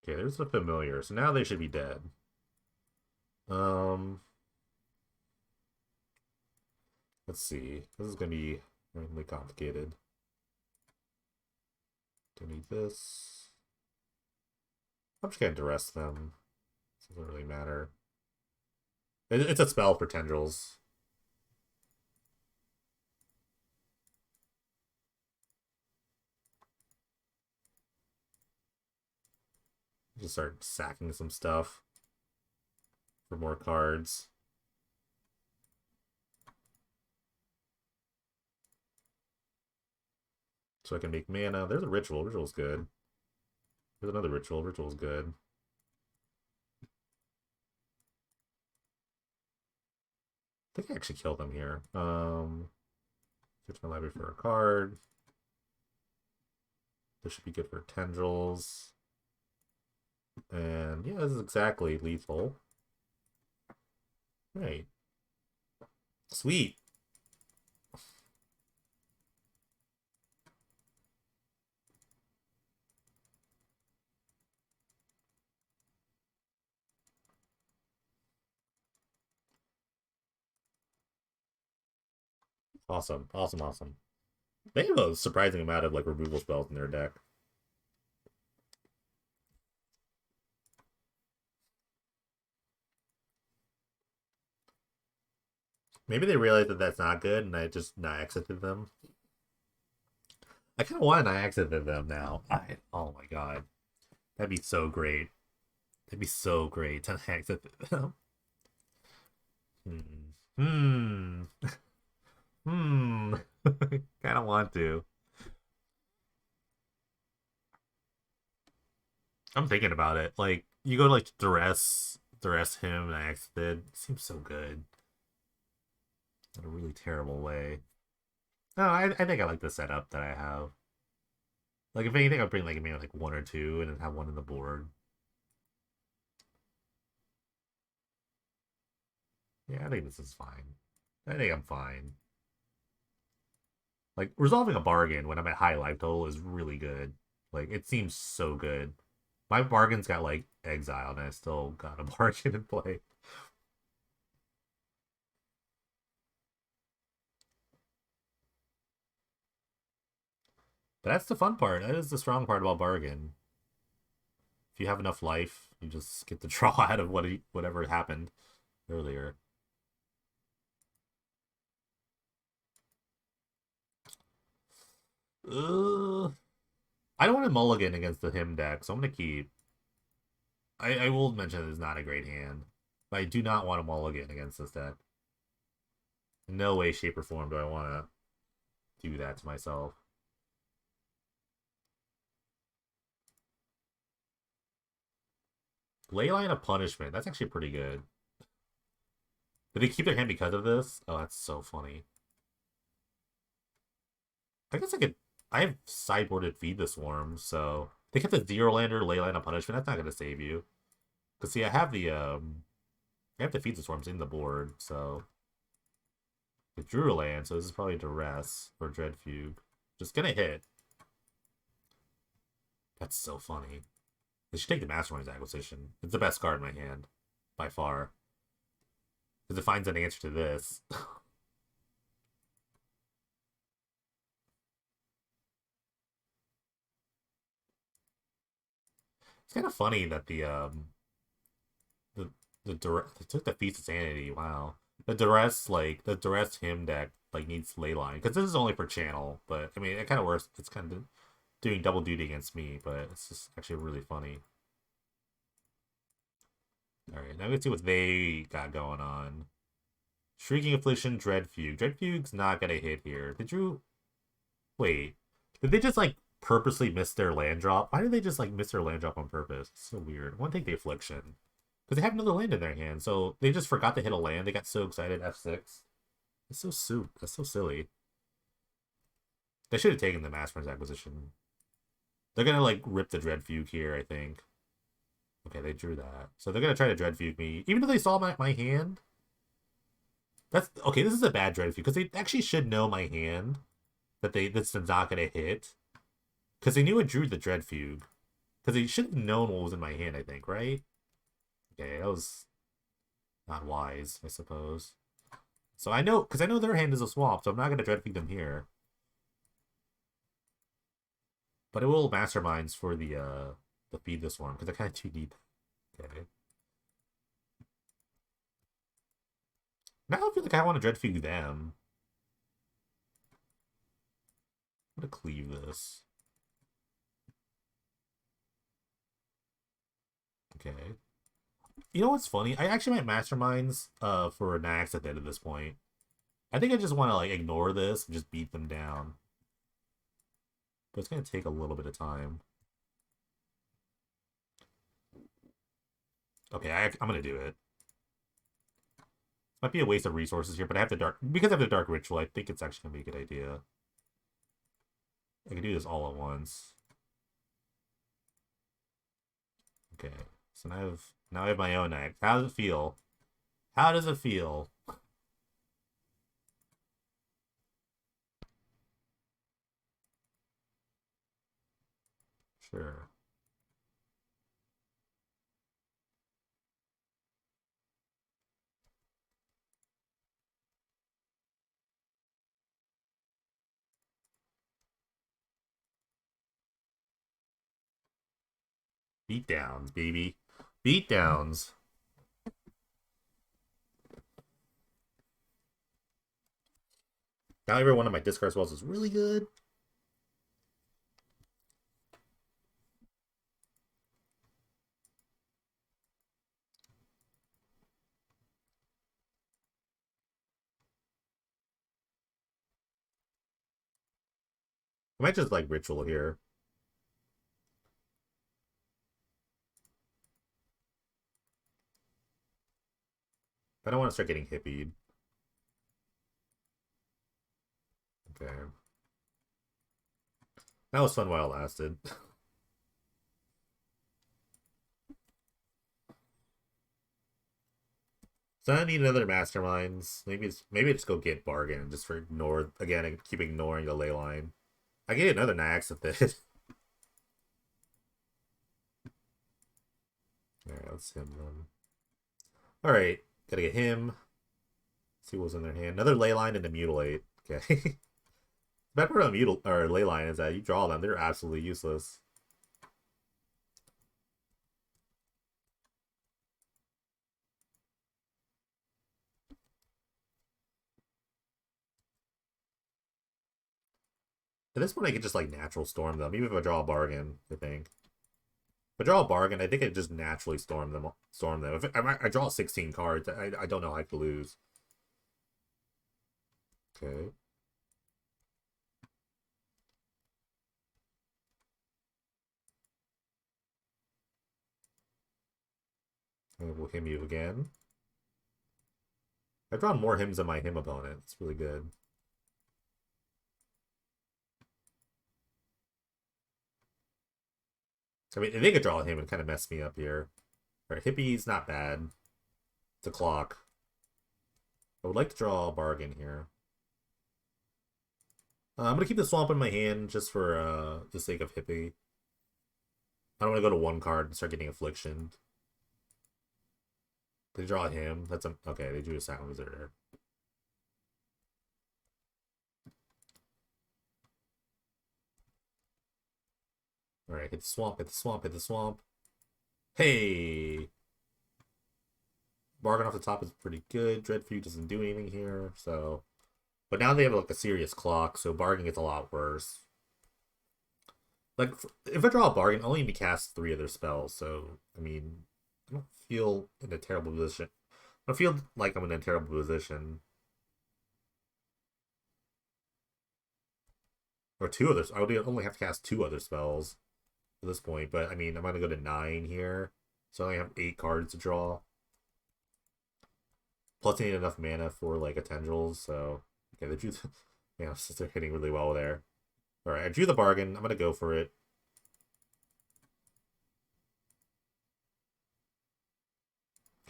Okay, there's the familiar. So now they should be dead. Um, let's see. This is gonna be really complicated. Don't need this. I'm just gonna duress them. It doesn't really matter. It's a spell for tendrils. Just start sacking some stuff for more cards. So I can make mana. There's a ritual. Ritual's good. There's another ritual. Ritual's good. I think I actually killed them here. Search my library for a card. This should be good for tendrils. And yeah, this is exactly lethal. Right. Sweet. Awesome. Awesome, awesome. They have a surprising amount of like removal spells in their deck. Maybe they realized that that's not good, and I just not exited them. I kind of want to not exited them now. Oh my god, that'd be so great. That'd be so great to exit them. Hmm. Hmm. Hmm. kind of want to. I'm thinking about it. Like you go to like duress him, and I exited. It seems so good in a really terrible way. No, I think I like the setup that I have. Like if anything, I'll bring like maybe like one or two, and then have one in the board. Yeah, I think this is fine. I think I'm fine. Like resolving a bargain when I'm at high life total is really good. Like it seems so good. My bargain's got like exile, and I still got a bargain in play. But that's the fun part. That is the strong part about bargain. If you have enough life, you just get to draw out of whatever happened earlier. I don't want to mulligan against the him deck, so I'm gonna keep. I will mention it is not a great hand, but I do not want to mulligan against this deck. In no way, shape, or form do I want to do that to myself. Leyline of Punishment. That's actually pretty good. Did they keep their hand because of this? Oh, that's so funny. I guess I could. I have sideboarded Feed the Swarm, so they kept the Zero Lander Leyline of Punishment. That's not gonna save you. Cause see, I have the Feed the Swarms in the board, so the Drew land. So this is probably Duress or Dread Fugue. Just gonna hit. That's so funny. They should take the Mastermind's Acquisition. It's the best card in my hand, by far. Because it finds an answer to this. It's kind of funny that the the duress they took the Feast of Sanity. Wow, the duress him deck like needs Leyline because this is only for channel. But I mean, it kind of works. It's kind of doing double duty against me, but it's just actually really funny. All right, now let's see what they got going on. Shrieking Affliction, Dread Fugue. Dread Fugue's not gonna hit here. Did you wait? Did they just like purposely miss their land drop? Why did they just like miss their land drop on purpose? It's so weird. I want to take the Affliction because they have another land in their hand, so they just forgot to hit a land. They got so excited. F6. It's so soup. That's so silly. They should have taken the Master's Acquisition. They're gonna like rip the Dread Fugue here, I think. Okay, they drew that, so they're gonna try to Dread Fugue me, even though they saw my hand. That's okay. This is a bad Dread Fugue because they actually should know my hand that this is not gonna hit because they knew it drew the Dread Fugue because they should have known what was in my hand. I think, right? Okay, that was not wise, I suppose. So I know, because I know their hand is a swamp, so I'm not going to Dread Feed them here. But it will Masterminds for the Feed this one, because I kind of do need that. Okay. Now I feel like I want to Dread Feed them. I'm going to cleave this. Okay. You know what's funny? I actually might Masterminds for Nax at the end of this point. I think I just want to like ignore this and just beat them down. But it's going to take a little bit of time. Okay, I'm going to do it. Might be a waste of resources here, but I have the dark... Because I have the dark ritual, I think it's actually going to be a good idea. I can do this all at once. Okay, so now I have my own act. How does it feel? How does it feel? Sure. Beatdowns, baby. Beatdowns. Now every one of my discard spells is really good. I might just like Ritual here. I don't want to start getting hippied. Okay. That was fun while it lasted. So I need another Masterminds. Maybe just go get Bargain just for ignore again and keep ignoring the ley line. I get another Nax with it. Alright, let's him them. Alright, gotta get him. See what was in their hand. Another ley line and a mutilate. Okay. The bad part about ley line is that you draw them, they're absolutely useless. At this point, I could just like natural storm them, even if I draw a bargain. I think. If I draw a bargain, I think I just naturally storm them. If I draw 16 cards, I don't know how I could lose. Okay. And we'll him you again. I've drawn more hymns than my him opponent. It's really good. So, I mean, they could draw him and kind of mess me up here. Alright, Hippie's not bad. It's a clock. I would like to draw a bargain here. I'm going to keep the swamp in my hand just for the sake of Hippie. I don't want to go to one card and start getting Affliction. They draw him. That's a, okay, they drew a Silent Visitor. Alright, hit the swamp, hit the swamp, hit the swamp. Hey! Bargain off the top is pretty good. Dreadfeud doesn't do anything here, so... But now they have like a serious clock, so bargain gets a lot worse. Like, if I draw a bargain, I only need to cast 3 of their spells, so, I mean, I don't feel in a terrible position. I feel like I'm in a terrible position. Or 2 others. I would only have to cast 2 other spells at this point, but, I mean, I'm going to go to 9 here, so I only have 8 cards to draw. Plus, I need enough mana for, like, a Tendrils, so... Okay, they drew the... Yeah, they're hitting really well there. Alright, I drew the bargain. I'm going to go for it.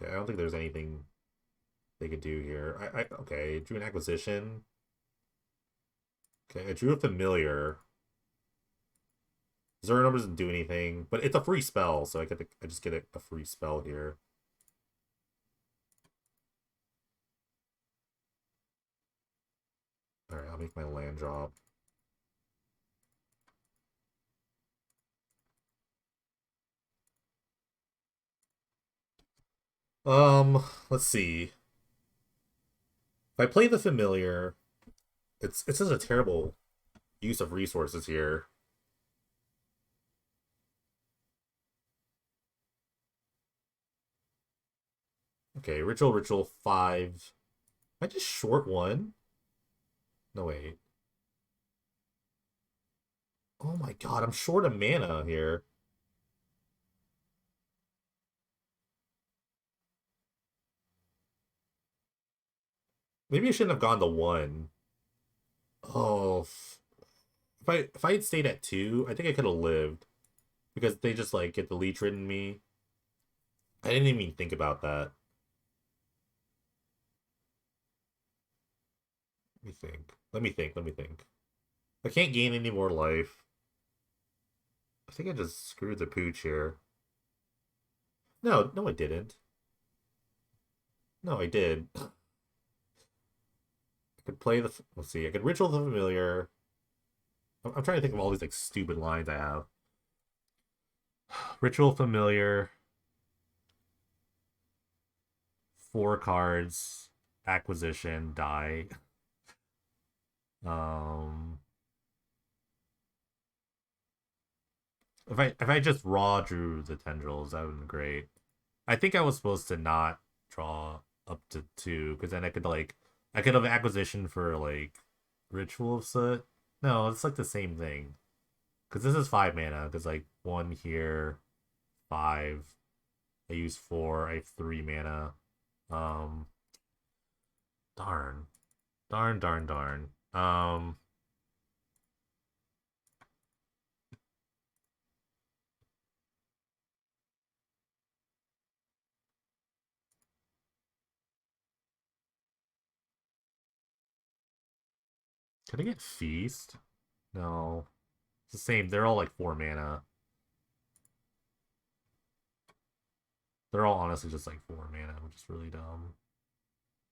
Okay, I don't think there's anything they could do here. Okay, I drew an acquisition. Okay, I drew a familiar. Zerno doesn't do anything, but it's a free spell, so I just get a free spell here. Alright, I'll make my land drop. Let's see. If I play the familiar, it's just a terrible use of resources here. Okay, ritual 5. I just short 1? No, wait. Oh my god, I'm short of mana here. Maybe I shouldn't have gone to 1. Oh, if I had stayed at 2, I think I could have lived. Because they just, like, get the leech ridden me. I didn't even think about that. Let me think. Let me think. I can't gain any more life. I think I just screwed the pooch here. No, I didn't. No, I did. I could play the... Let's see. I could ritual the familiar. I'm trying to think of all these, like, stupid lines I have. Ritual familiar. 4 cards. Acquisition. Die. Um, if I just raw drew the tendrils, that would have been great. I think I was supposed to not draw up to 2 because then I could have acquisition for like Ritual of Soot. No, it's like the same thing because this is 5 mana. Because like 1 here, 5. I use 4. I have 3 mana. Um, darn, darn. Can I get Feast? No, it's the same. They're all like 4 mana. They're all honestly just like 4 mana, which is really dumb.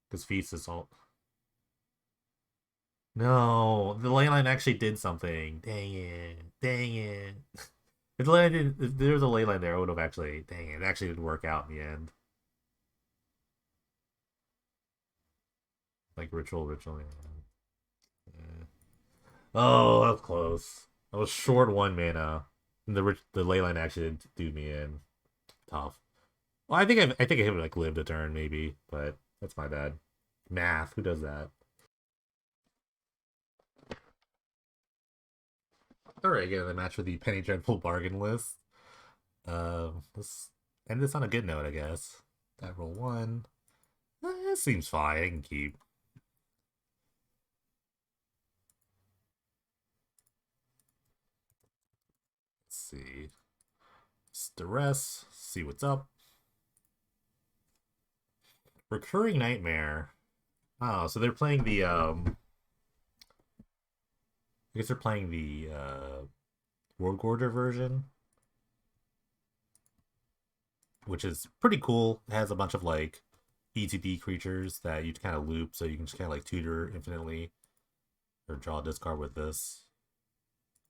Because Feast is all. No, the leyline actually did something. Dang it. Dang it. If the leyline didn't, if there was a leyline there, I would have actually. Dang it. It actually didn't work out in the end. Like ritual. Yeah. Oh, that was close. I was short 1 mana. And the leyline actually did do me in. Tough. Well, I think I have like lived a turn maybe, but that's my bad. Math. Who does that? All right, get the match with the Penny Dreadful bargain list. Let's end this on a good note, I guess. That roll 1. Seems fine. I can keep. Let's see. Stress. See what's up. Recurring Nightmare. Oh, so they're playing the I guess they're playing the World Gorger version, which is pretty cool. It has a bunch of like ETB creatures that you kind of loop, so you can just kind of like tutor infinitely or draw a discard with this.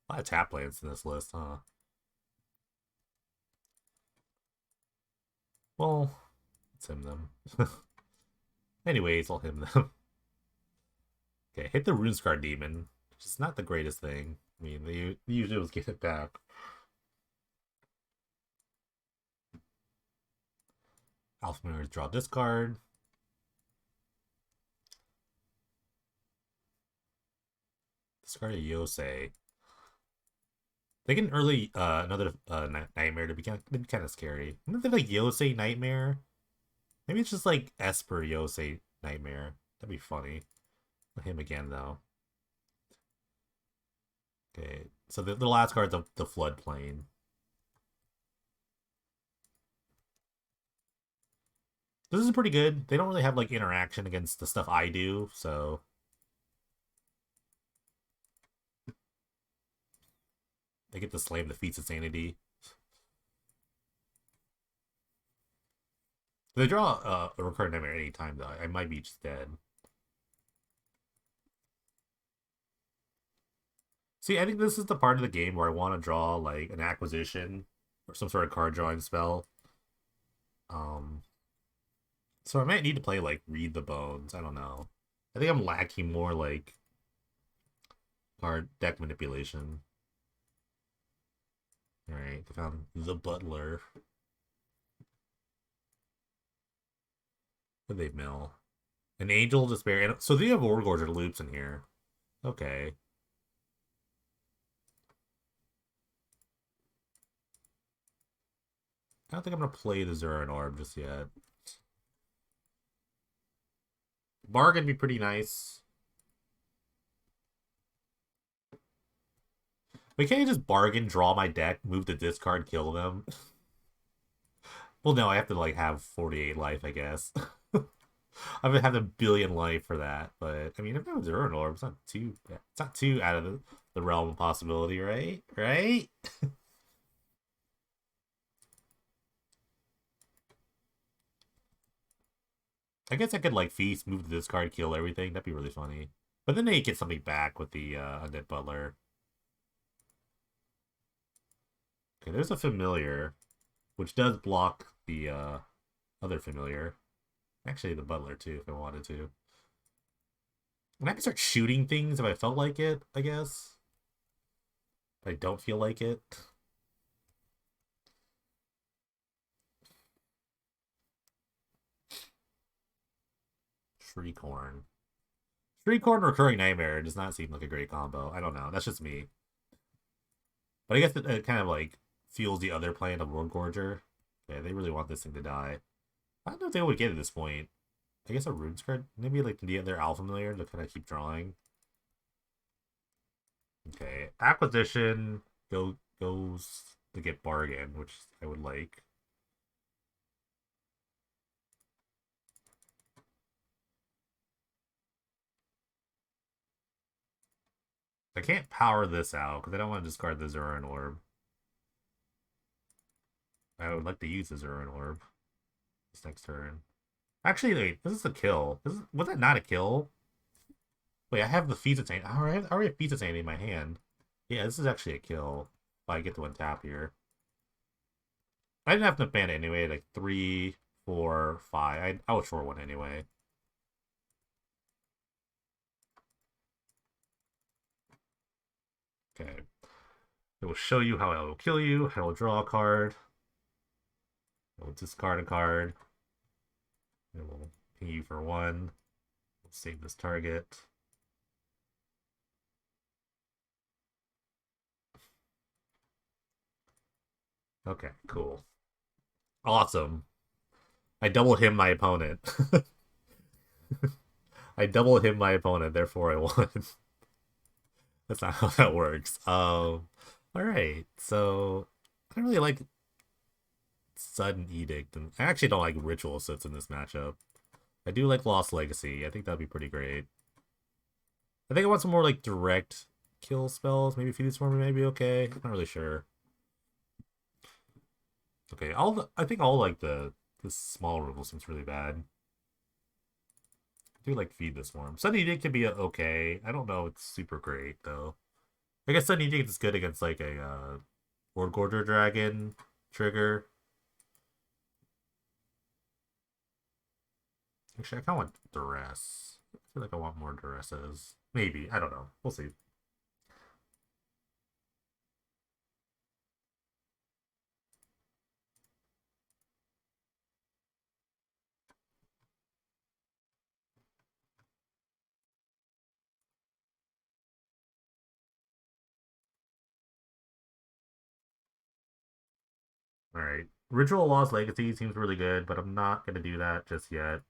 A lot of tap lands in this list, huh? Well, let's him them. Anyways, I'll him them. Okay, hit the Runescar Demon, which is not the greatest thing. I mean, they usually was get it back. Alpha Mirrors draw discard. Discard a Yosei. They get an early another nightmare to be kind of scary. Isn't they like Yosei Nightmare? Maybe it's just like Esper Yosei Nightmare. That'd be funny. Him again though. Okay, so the last card's the Floodplain. This is pretty good. They don't really have like interaction against the stuff I do, so they get to slam the Feats of Sanity. If they draw a recurring nightmare at any time though, I might be just dead. See, I think this is the part of the game where I want to draw like an acquisition or some sort of card drawing spell. Um, so I might need to play like Read the Bones. I don't know. I think I'm lacking more like card deck manipulation. All right, I found the Butler. What did they mill? An Angel of Despair. And so they have Wargorger loops in here. Okay. I don't think I'm gonna play the Zuran Orb just yet. Bargain be pretty nice. But can't you just bargain, draw my deck, move the discard, kill them? Well, no, I have to like have 48 life, I guess. I'm gonna have a billion life for that, but I mean, if that was Zuran Orb, it's not too out of the realm of possibility, right? Right? I guess I could like feast, move the discard, kill everything. That'd be really funny. But then they get something back with the Undead Butler. Okay, there's a familiar, which does block the other familiar. Actually, the Butler too, if I wanted to. And I can start shooting things if I felt like it, I guess. But I don't feel like it. Shriekhorn. Shriekhorn Recurring Nightmare does not seem like a great combo. I don't know. That's just me. But I guess it kind of like fuels the other plan of World Gorger. Yeah, they really want this thing to die. I don't know if they would get at this point. I guess a Runes card? Maybe like the other Alpha Familiar to kind of keep drawing. Okay. Acquisition goes to get Bargain, which I would like. I can't power this out because I don't want to discard the Zuran Orb. I would like to use the Zuran Orb this next turn. Actually, wait, this is a kill. Was that not a kill? Wait, I have the Feazatain. I already have Feazatain in my hand. Yeah, this is actually a kill. If I get to untap here. I didn't have to ban it anyway. Like 3, 4, 5. I was short one anyway. Okay. It will show you how I will kill you. I will draw a card. I will discard a card. It will ping you for 1. We'll save this target. Okay, cool. Awesome. I double him my opponent. I double him my opponent, therefore I won. That's not how that works. Alright, so I don't really like Sudden Edict, and I actually don't like Ritual Sits in this matchup. I do like Lost Legacy. I think that'd be pretty great. I think I want some more like direct kill spells. Maybe Feed Swarm may be okay. I'm not really sure. Okay, I think all like the small removal seems really bad. I do like Feed the Swarm. Sudden Edict can be okay. I don't know. It's super great though. I guess Sudden Edict is good against like a World Gorger Dragon trigger. Actually, I kind of want Duress. I feel like I want more Duresses. Maybe. I don't know. We'll see. Alright. Ritual Lost Legacy seems really good, but I'm not going to do that just yet.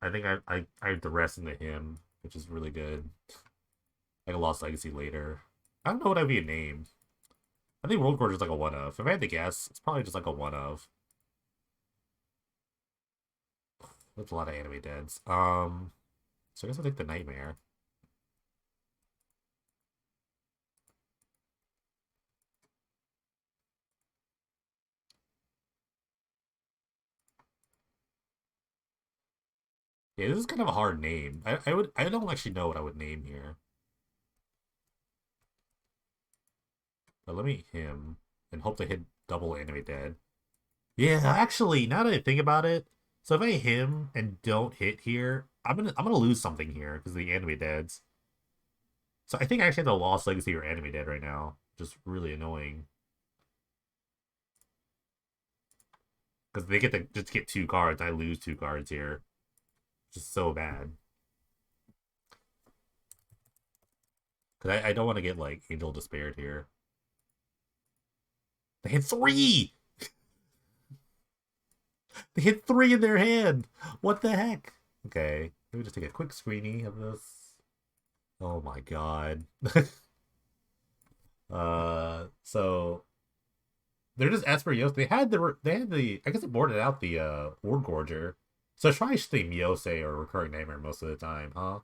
I think I have Duress into him, which is really good. Like a Lost Legacy later. I don't know what I'd be a name. I think World Gorge is like a one of. If I had to guess, it's probably just like a one of. There's a lot of anime deads. So I guess I'll take the Nightmare. Yeah, this is kind of a hard name. I don't actually know what I would name here. But let me him and hope to hit double anime dead. Yeah, actually, now that I think about it, so if I him and don't hit here, I'm gonna lose something here because the anime deads. So I think I actually have the Lost Legacy or anime dead right now. Just really annoying. Because they get to just get 2 cards. I lose 2 cards here. Just so bad. Because I don't want to get like Angel Despaired here. They hit 3! They hit 3 in their hand! What the heck? Okay, let me just take a quick screenie of this. Oh my god. So they're just Esper Yose. They had the I guess they boarded out the Ward Gorger. So it's probably just the Miose or Recurring Nightmare most of the time, huh?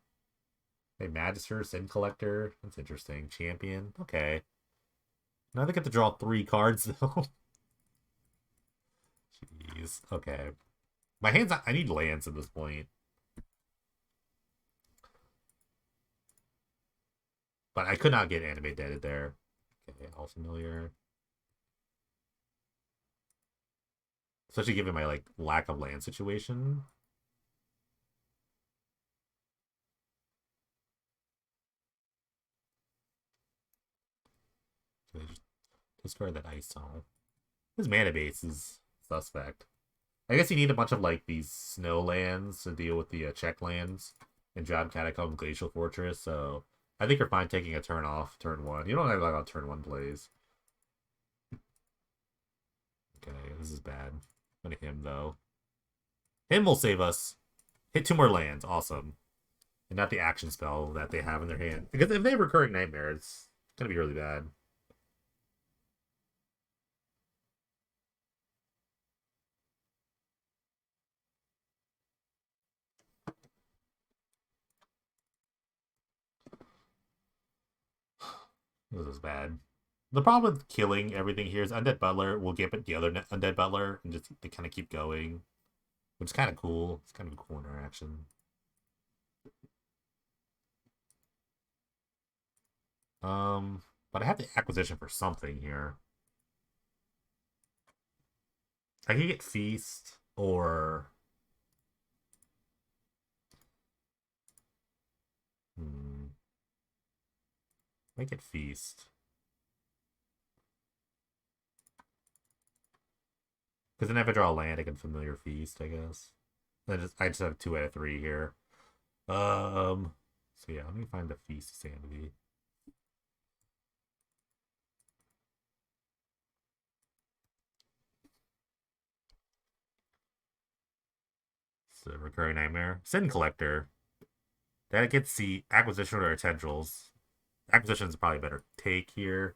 A Magister, Sin Collector. That's interesting. Champion. Okay. Now they get to draw 3 cards though. Jeez. Okay. My hands. I need lands at this point, but I could not get anime deaded there. Okay, all familiar. Especially given my like lack of land situation. Discard that Ice Tunnel. His mana base is suspect. I guess you need a bunch of like these snow lands to deal with the check lands in Drowned Catacomb Glacial Fortress, so I think you're fine taking a turn off, turn 1. You don't have like on turn 1 plays. Okay, this is bad. I'm gonna him though. Him will save us. Hit 2 more lands, awesome. And not the action spell that they have in their hand. Because if they have Recurring Nightmare, it's gonna be really bad. This is bad. The problem with killing everything here is Undead Butler will get the other Undead Butler and just they kind of keep going, which is kind of cool. It's kind of a cool interaction. But I have the acquisition for something here. I can get Feast or I get Feast. Because then if I draw a land, I can Familiar Feast, I guess. I just have 2 out of 3 here. So yeah, let me find the Feast Sanity. So Recurring Nightmare. Sin Collector. That gets the acquisition or tendrils. Acquisition is probably better take here.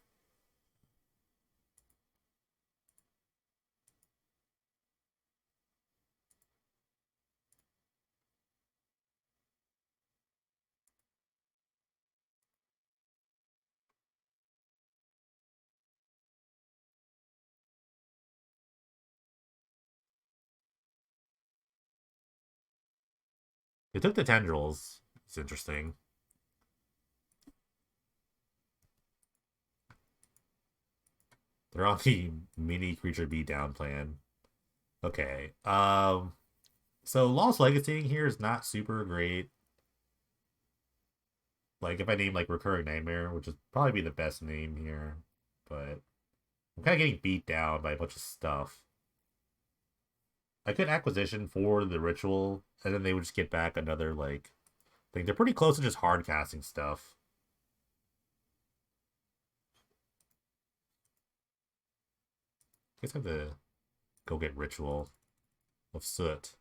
They took the tendrils. It's interesting. They're on the mini creature beat down plan. Okay. So Lost Legacy here is not super great. Like if I name like Recurring Nightmare, which would probably be the best name here, but I'm kind of getting beat down by a bunch of stuff. I could acquisition for the ritual, and then they would just get back another like thing. They're pretty close to just hard casting stuff. I guess I have to go get Ritual of Soot.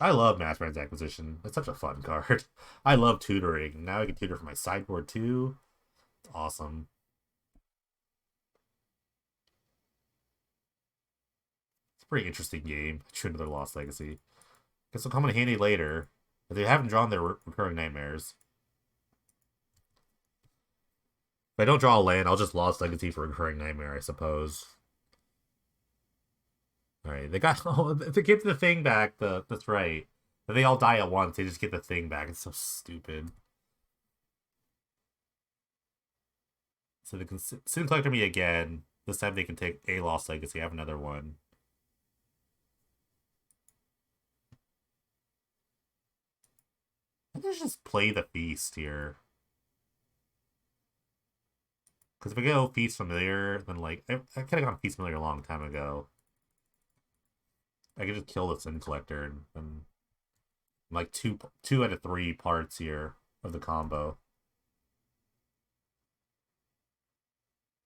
I love Mass Brand's Acquisition. It's such a fun card. I love tutoring. Now I can tutor for my sideboard too. It's awesome. It's a pretty interesting game. True to their Lost Legacy. Guess will come in handy later. But they haven't drawn their Recurring Nightmares. If I don't draw a land, I'll just Lost Legacy for Recurring Nightmare, I suppose. Alright, they got they get the thing back. That's right. They all die at once. They just get the thing back. It's so stupid. So they can Sin Collector me again. This time they can take a Lost Legacy. I have another one. I think I just play the Feast here. Because if I go Feast Familiar, then like I could have gone Feast Familiar a long time ago. I could just kill the Sin Collector and like two out of 3 parts here of the combo.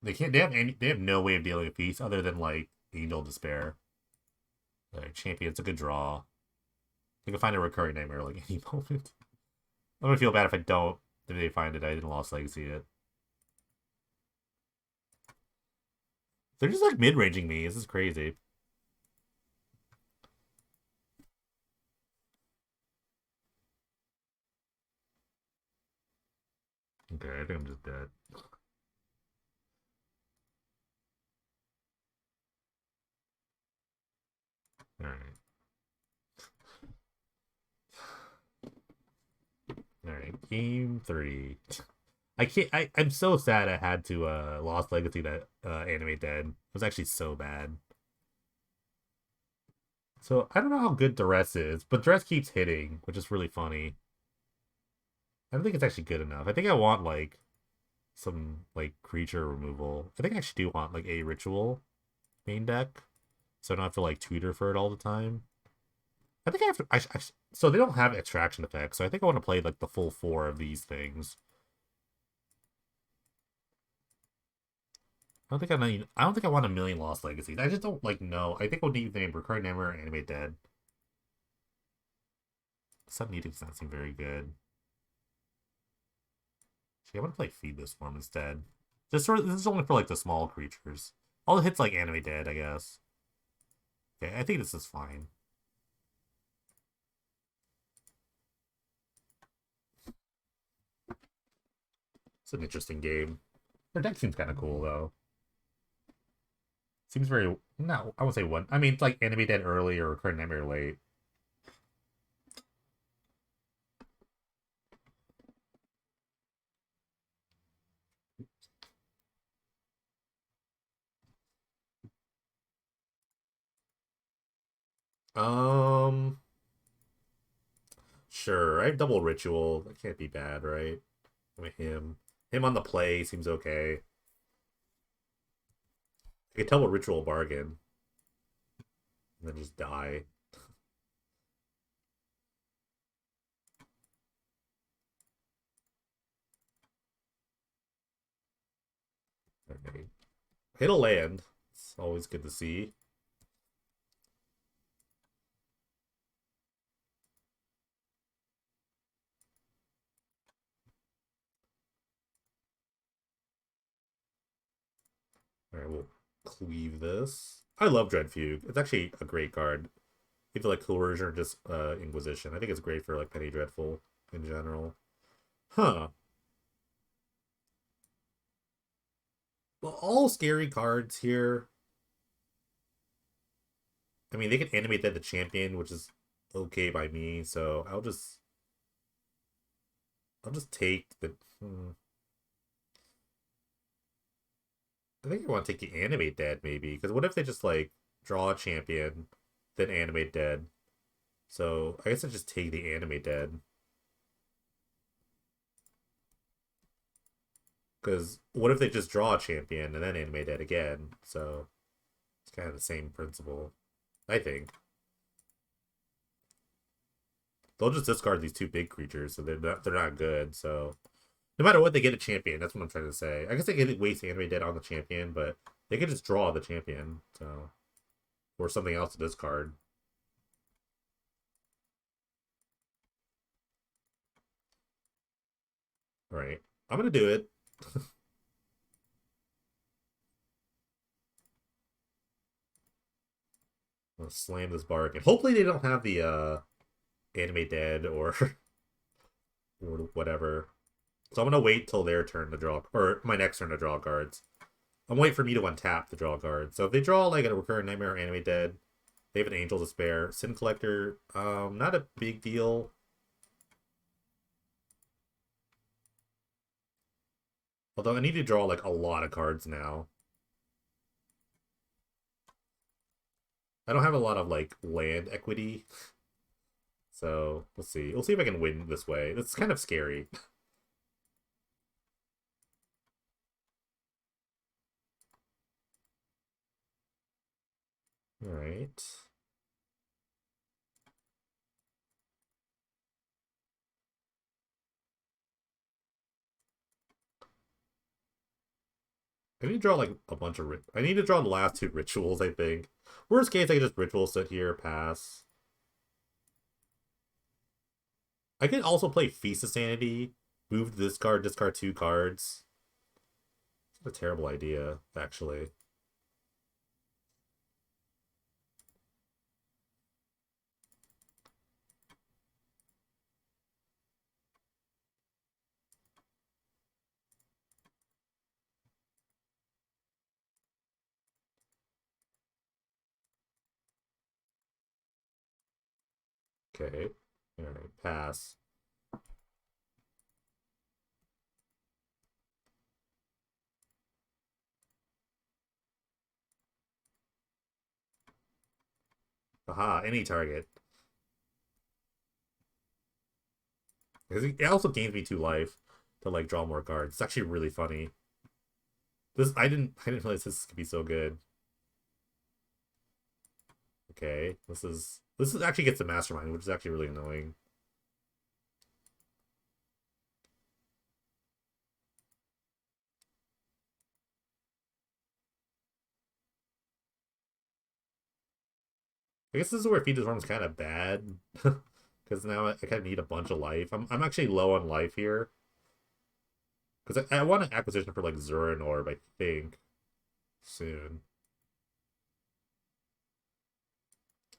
They can't. They have no way of dealing with Feast other than like Angel Despair. Champion's a good draw. They can find a Recurring Nightmare like any moment. I'm gonna feel bad if I don't. If they find it, I didn't Lost Legacy it. They're just like mid-ranging me. This is crazy. Okay, I think I'm just dead. Alright. Alright, game 3. I can't. I'm so sad I had to Lost Legacy that animate dead. It was actually so bad. So I don't know how good Duress is, but Duress keeps hitting, which is really funny. I don't think it's actually good enough. I think I want like some like creature removal. I think I actually do want like a ritual main deck, so I don't have to like tutor for it all the time. I think I have to. So they don't have extraction effects, so I think I want to play like the full four of these things. I don't think I want a million Lost Legacies. I just don't like know. I think we'll need the name Recurring Nightmare or Animate Dead. Sudden Edict does not seem very good. Actually, I want to play Feed this form instead. This is only for like the small creatures. All the hits like Animate Dead, I guess. Okay, I think this is fine. It's an interesting game. Their deck seems kind of cool though. Seems very no, I would say one. I mean, it's like Animate Dead early or Recurring Nightmare late. Um, sure. I have double ritual. That can't be bad, right? With him on the play seems okay. I could double ritual bargain and then just die. Okay. Hit a land. It's always good to see. All right, we'll cleave this. I love Dread Fugue. It's actually a great card. Either like Coercion or just Inquisition. I think it's great for like Penny Dreadful in general. Huh. Well, all scary cards here. I mean, they can animate that to champion, which is okay by me. So I'll just take the. I think I want to take the animate dead maybe because what if they just like draw a champion, then animate dead? So I guess I just take the animate dead because what if they just draw a champion and then animate dead again? So it's kind of the same principle, I think. They'll just discard these two big creatures, so they're not good. So no matter what, they get a champion. That's what I'm trying to say. I guess they could waste animate dead on the champion, but they could just draw the champion. So or something else to discard. All right, I'm gonna do it. I'll slam this bargain. Hopefully they don't have the anime dead or or whatever. So I'm gonna wait till their turn to draw, or my next turn to draw cards. I'm waiting for me to untap to draw cards. So if they draw like a Recurring Nightmare or Anime Dead, they have an Angel Despair. Sin Collector, not a big deal. Although I need to draw like a lot of cards now. I don't have a lot of like land equity. So we'll see. We'll see if I can win this way. It's kind of scary. All right. I need to draw like a bunch of. I need to draw the last two rituals. I think. Worst case, I can just ritual sit here, pass. I could also play Feast of Sanity, move this card, discard two cards. It's a terrible idea, actually. Okay. Alright, pass. Aha, any target. It also gains me 2 life to like draw more cards. It's actually really funny. This I didn't realize this could be so good. Okay, this is actually gets the mastermind, which is actually really annoying. I guess this is where Feed this Worm's kind of bad. Because now I kind of need a bunch of life. I'm actually low on life here. Because I want an acquisition for like Zurin Orb, I think. Soon.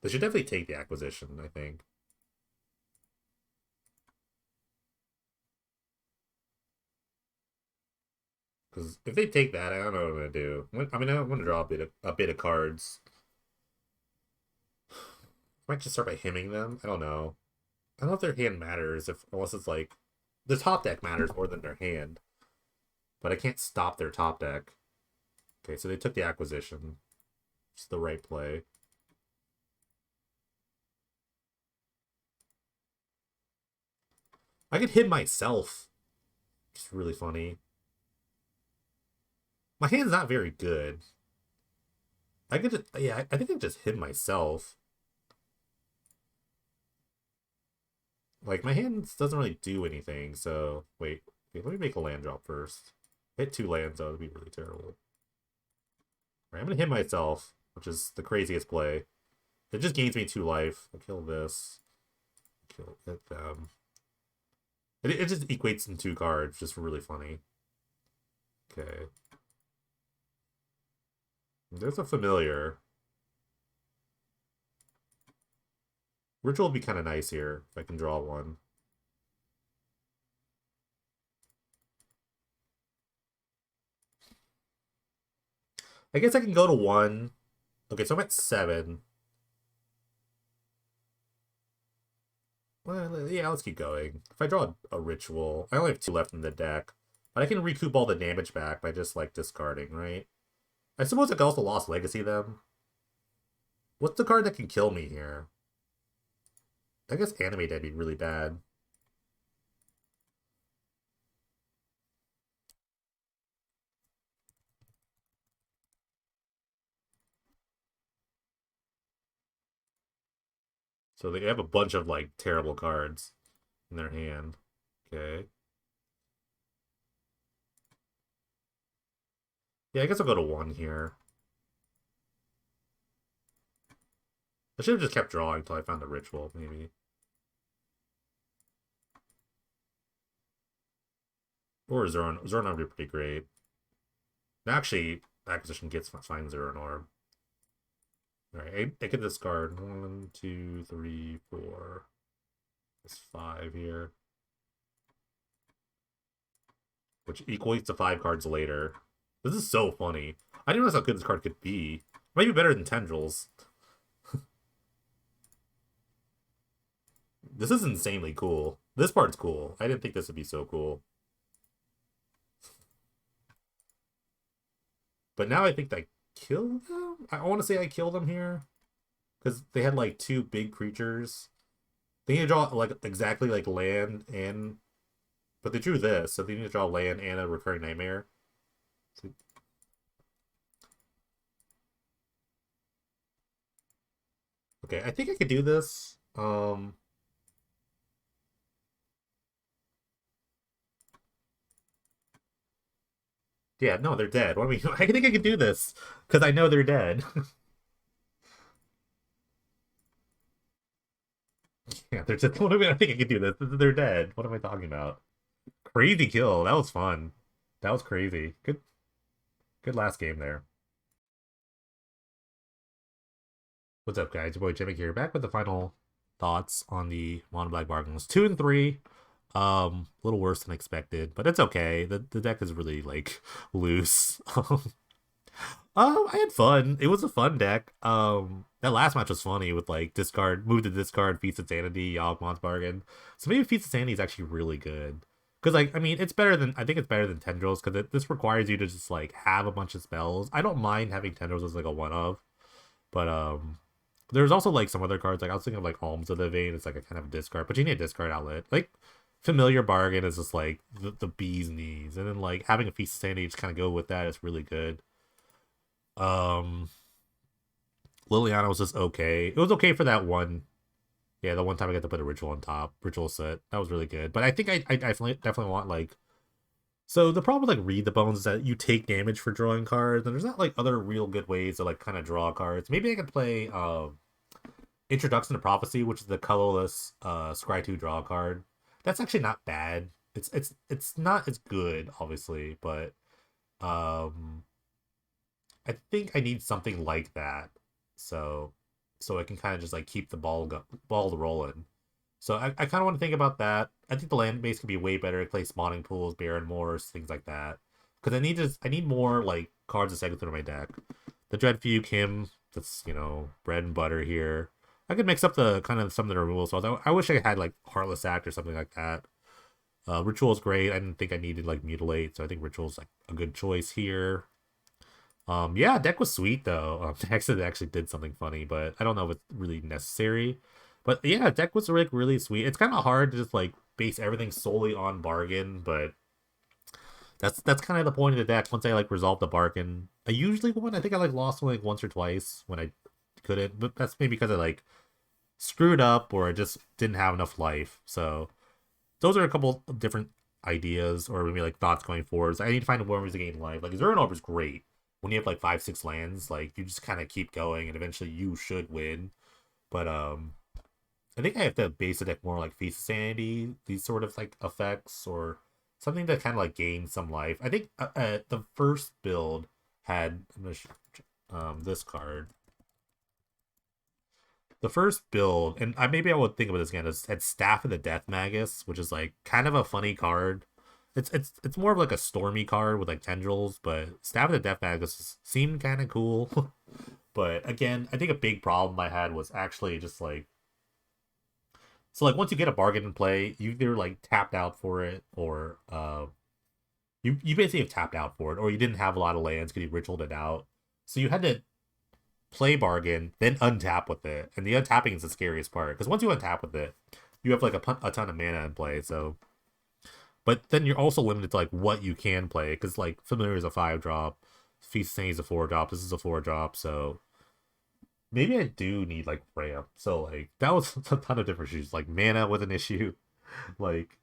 They should definitely take the acquisition, I think. Because if they take that, I don't know what I'm gonna do. I mean, I want to draw a bit of cards. Might just start by hemming them. I don't know. I don't know if their hand matters, unless it's like the top deck matters more than their hand. But I can't stop their top deck. Okay, so they took the acquisition. It's the right play. I could hit myself. It's really funny. My hand's not very good. I could just, yeah, I think I just hit myself. Like, my hand doesn't really do anything, so... Wait, let me make a land drop first. Hit 2 lands, though, would be really terrible. Alright, I'm gonna hit myself, which is the craziest play. It just gains me 2 life. I'll kill this. Hit them. It just equates in 2 cards, just really funny. Okay. There's a familiar. Ritual would be kind of nice here, if I can draw one. I guess I can go to 1. Okay, so I'm at 7. Well, yeah, let's keep going. If I draw a ritual, I only have 2 left in the deck. But I can recoup all the damage back by just, like, discarding, right? I suppose I could also Lost Legacy them. What's the card that can kill me here? I guess Animate that'd be really bad. So they have a bunch of, like, terrible cards in their hand. Okay. Yeah, I guess I'll go to 1 here. I should have just kept drawing until I found a ritual, maybe. Or Zurin. Zurin would be pretty great. Actually, acquisition gets fine Zurin Orb. Alright, I can discard 1, 2, 3, 4. That's 5 here. Which equates to 5 cards later. This is so funny. I didn't realize how good this card could be. It might be better than Tendrils. This is insanely cool. This part's cool. I didn't think this would be so cool. But now I think I killed them? I want to say I killed them here. Because they had like 2 big creatures. They need to draw like exactly like land and... But they drew this, so they need to draw land and a recurring nightmare. Okay, I think I could do this. Yeah, no, they're dead. What do I mean? I think I could do this because I know they're dead. Yeah, they're just. What do I mean? I think I could do this. They're dead. What am I talking about? Crazy kill. That was fun. That was crazy. Good last game there. What's up, guys? Your boy Jimmy here, back with the final thoughts on the Mono Black Bargains 2 and 3. A little worse than expected, but it's okay. The deck is really like loose. I had fun. It was a fun deck. That last match was funny with like move to discard, Feast of Sanity, Yawgmoth's Bargain. So maybe Feast of Sanity is actually really good. Because like, I mean, I think it's better than Tendrils because this requires you to just like have a bunch of spells. I don't mind having Tendrils as like a one of, but There's also like some other cards, like I was thinking of like Alms of the Vein. It's like a kind of discard, but you need a discard outlet. Like Familiar Bargain is just like the bee's knees, and then like having a Feast of Sanity just kind of go with that is really good. Um, Liliana was just okay. It was okay for that one. Yeah, the one time I got to put a ritual on top, ritual set, that was really good. But I think I definitely want like. So the problem with like Read the Bones is that you take damage for drawing cards, and there's not like other real good ways to like kind of draw cards. Maybe I could play Introduction to Prophecy, which is the colorless Scry 2 draw card. That's actually not bad. It's not as good, obviously, but um I think I need something like that. So I can kind of just like keep the ball rolling. So I kind of want to think about that. I think the land base could be way better to play spawning pools, Baron Moors, things like that. Because I need more like cards to cycle through my deck. The Dread Fugue him, that's bread and butter here. I could mix up the kind of some of the removal spells. I wish I had like Heartless Act or something like that. Ritual is great. I didn't think I needed like Mutilate, so I think Ritual's like a good choice here. Yeah, deck was sweet though. Hexed actually did something funny, but I don't know if it's really necessary. But yeah, deck was like really sweet. It's kind of hard to just like base everything solely on bargain, but that's kind of the point of the deck. Once I like resolve the bargain, I usually won. I think I like lost like once or twice when I couldn't, but that's maybe because I like screwed up or I just didn't have enough life. So those are a couple of different ideas or maybe like thoughts going forward. So I need to find more ways to gain life. Like Zero Orb is great when you have like 5-6 lands. Like you just kind of keep going and eventually you should win. But I think I have to base the deck more like Feast of Sanity, these sort of like effects, or something that kind of like gain some life. I think the first build had this card. The first build, and maybe I would think about this again, is had Staff of the Death Magus, which is like kind of a funny card. It's more of like a stormy card with like tendrils, but Staff of the Death Magus seemed kind of cool. But again, I think a big problem I had was actually just like, so like once you get a bargain in play, you either like tapped out for it or you basically have tapped out for it, or you didn't have a lot of lands because you ritualed it out. So you had to play bargain, then untap with it. And the untapping is the scariest part, because once you untap with it, you have like a ton of mana in play. So, but then you're also limited to like what you can play, because like Familiar is a 5-drop, Feast of Sanity is a 4-drop, this is a 4-drop, so maybe I do need like ramp. So like that was a ton of different issues. Like mana was an issue, like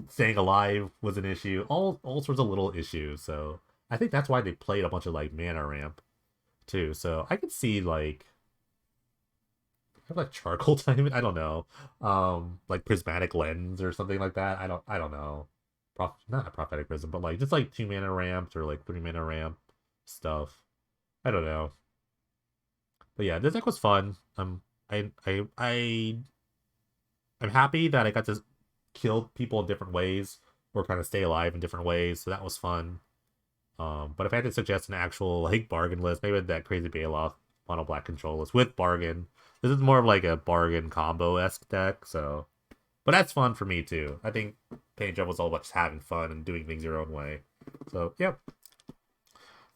staying alive was an issue, all sorts of little issues. So I think that's why they played a bunch of like mana ramp too. So I could see like have like charcoal time. I don't know. Like prismatic lens or something like that. I don't know. Not a prophetic prism, but like just like 2 mana ramps or like 3 mana ramp stuff. I don't know. But yeah, this deck was fun. I'm happy that I got to kill people in different ways or kind of stay alive in different ways. So that was fun. But if I had to suggest an actual like bargain list, maybe that crazy Baloth mono black control list with bargain. This is more of like a bargain combo-esque deck, so but that's fun for me too. I think Paint Job was all about just having fun and doing things your own way. So yep.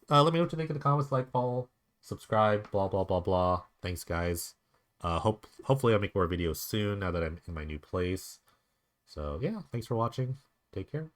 Let me know what you think in the comments, like, follow, subscribe, blah blah blah blah. Thanks guys. Hopefully I'll make more videos soon now that I'm in my new place. So yeah, thanks for watching. Take care.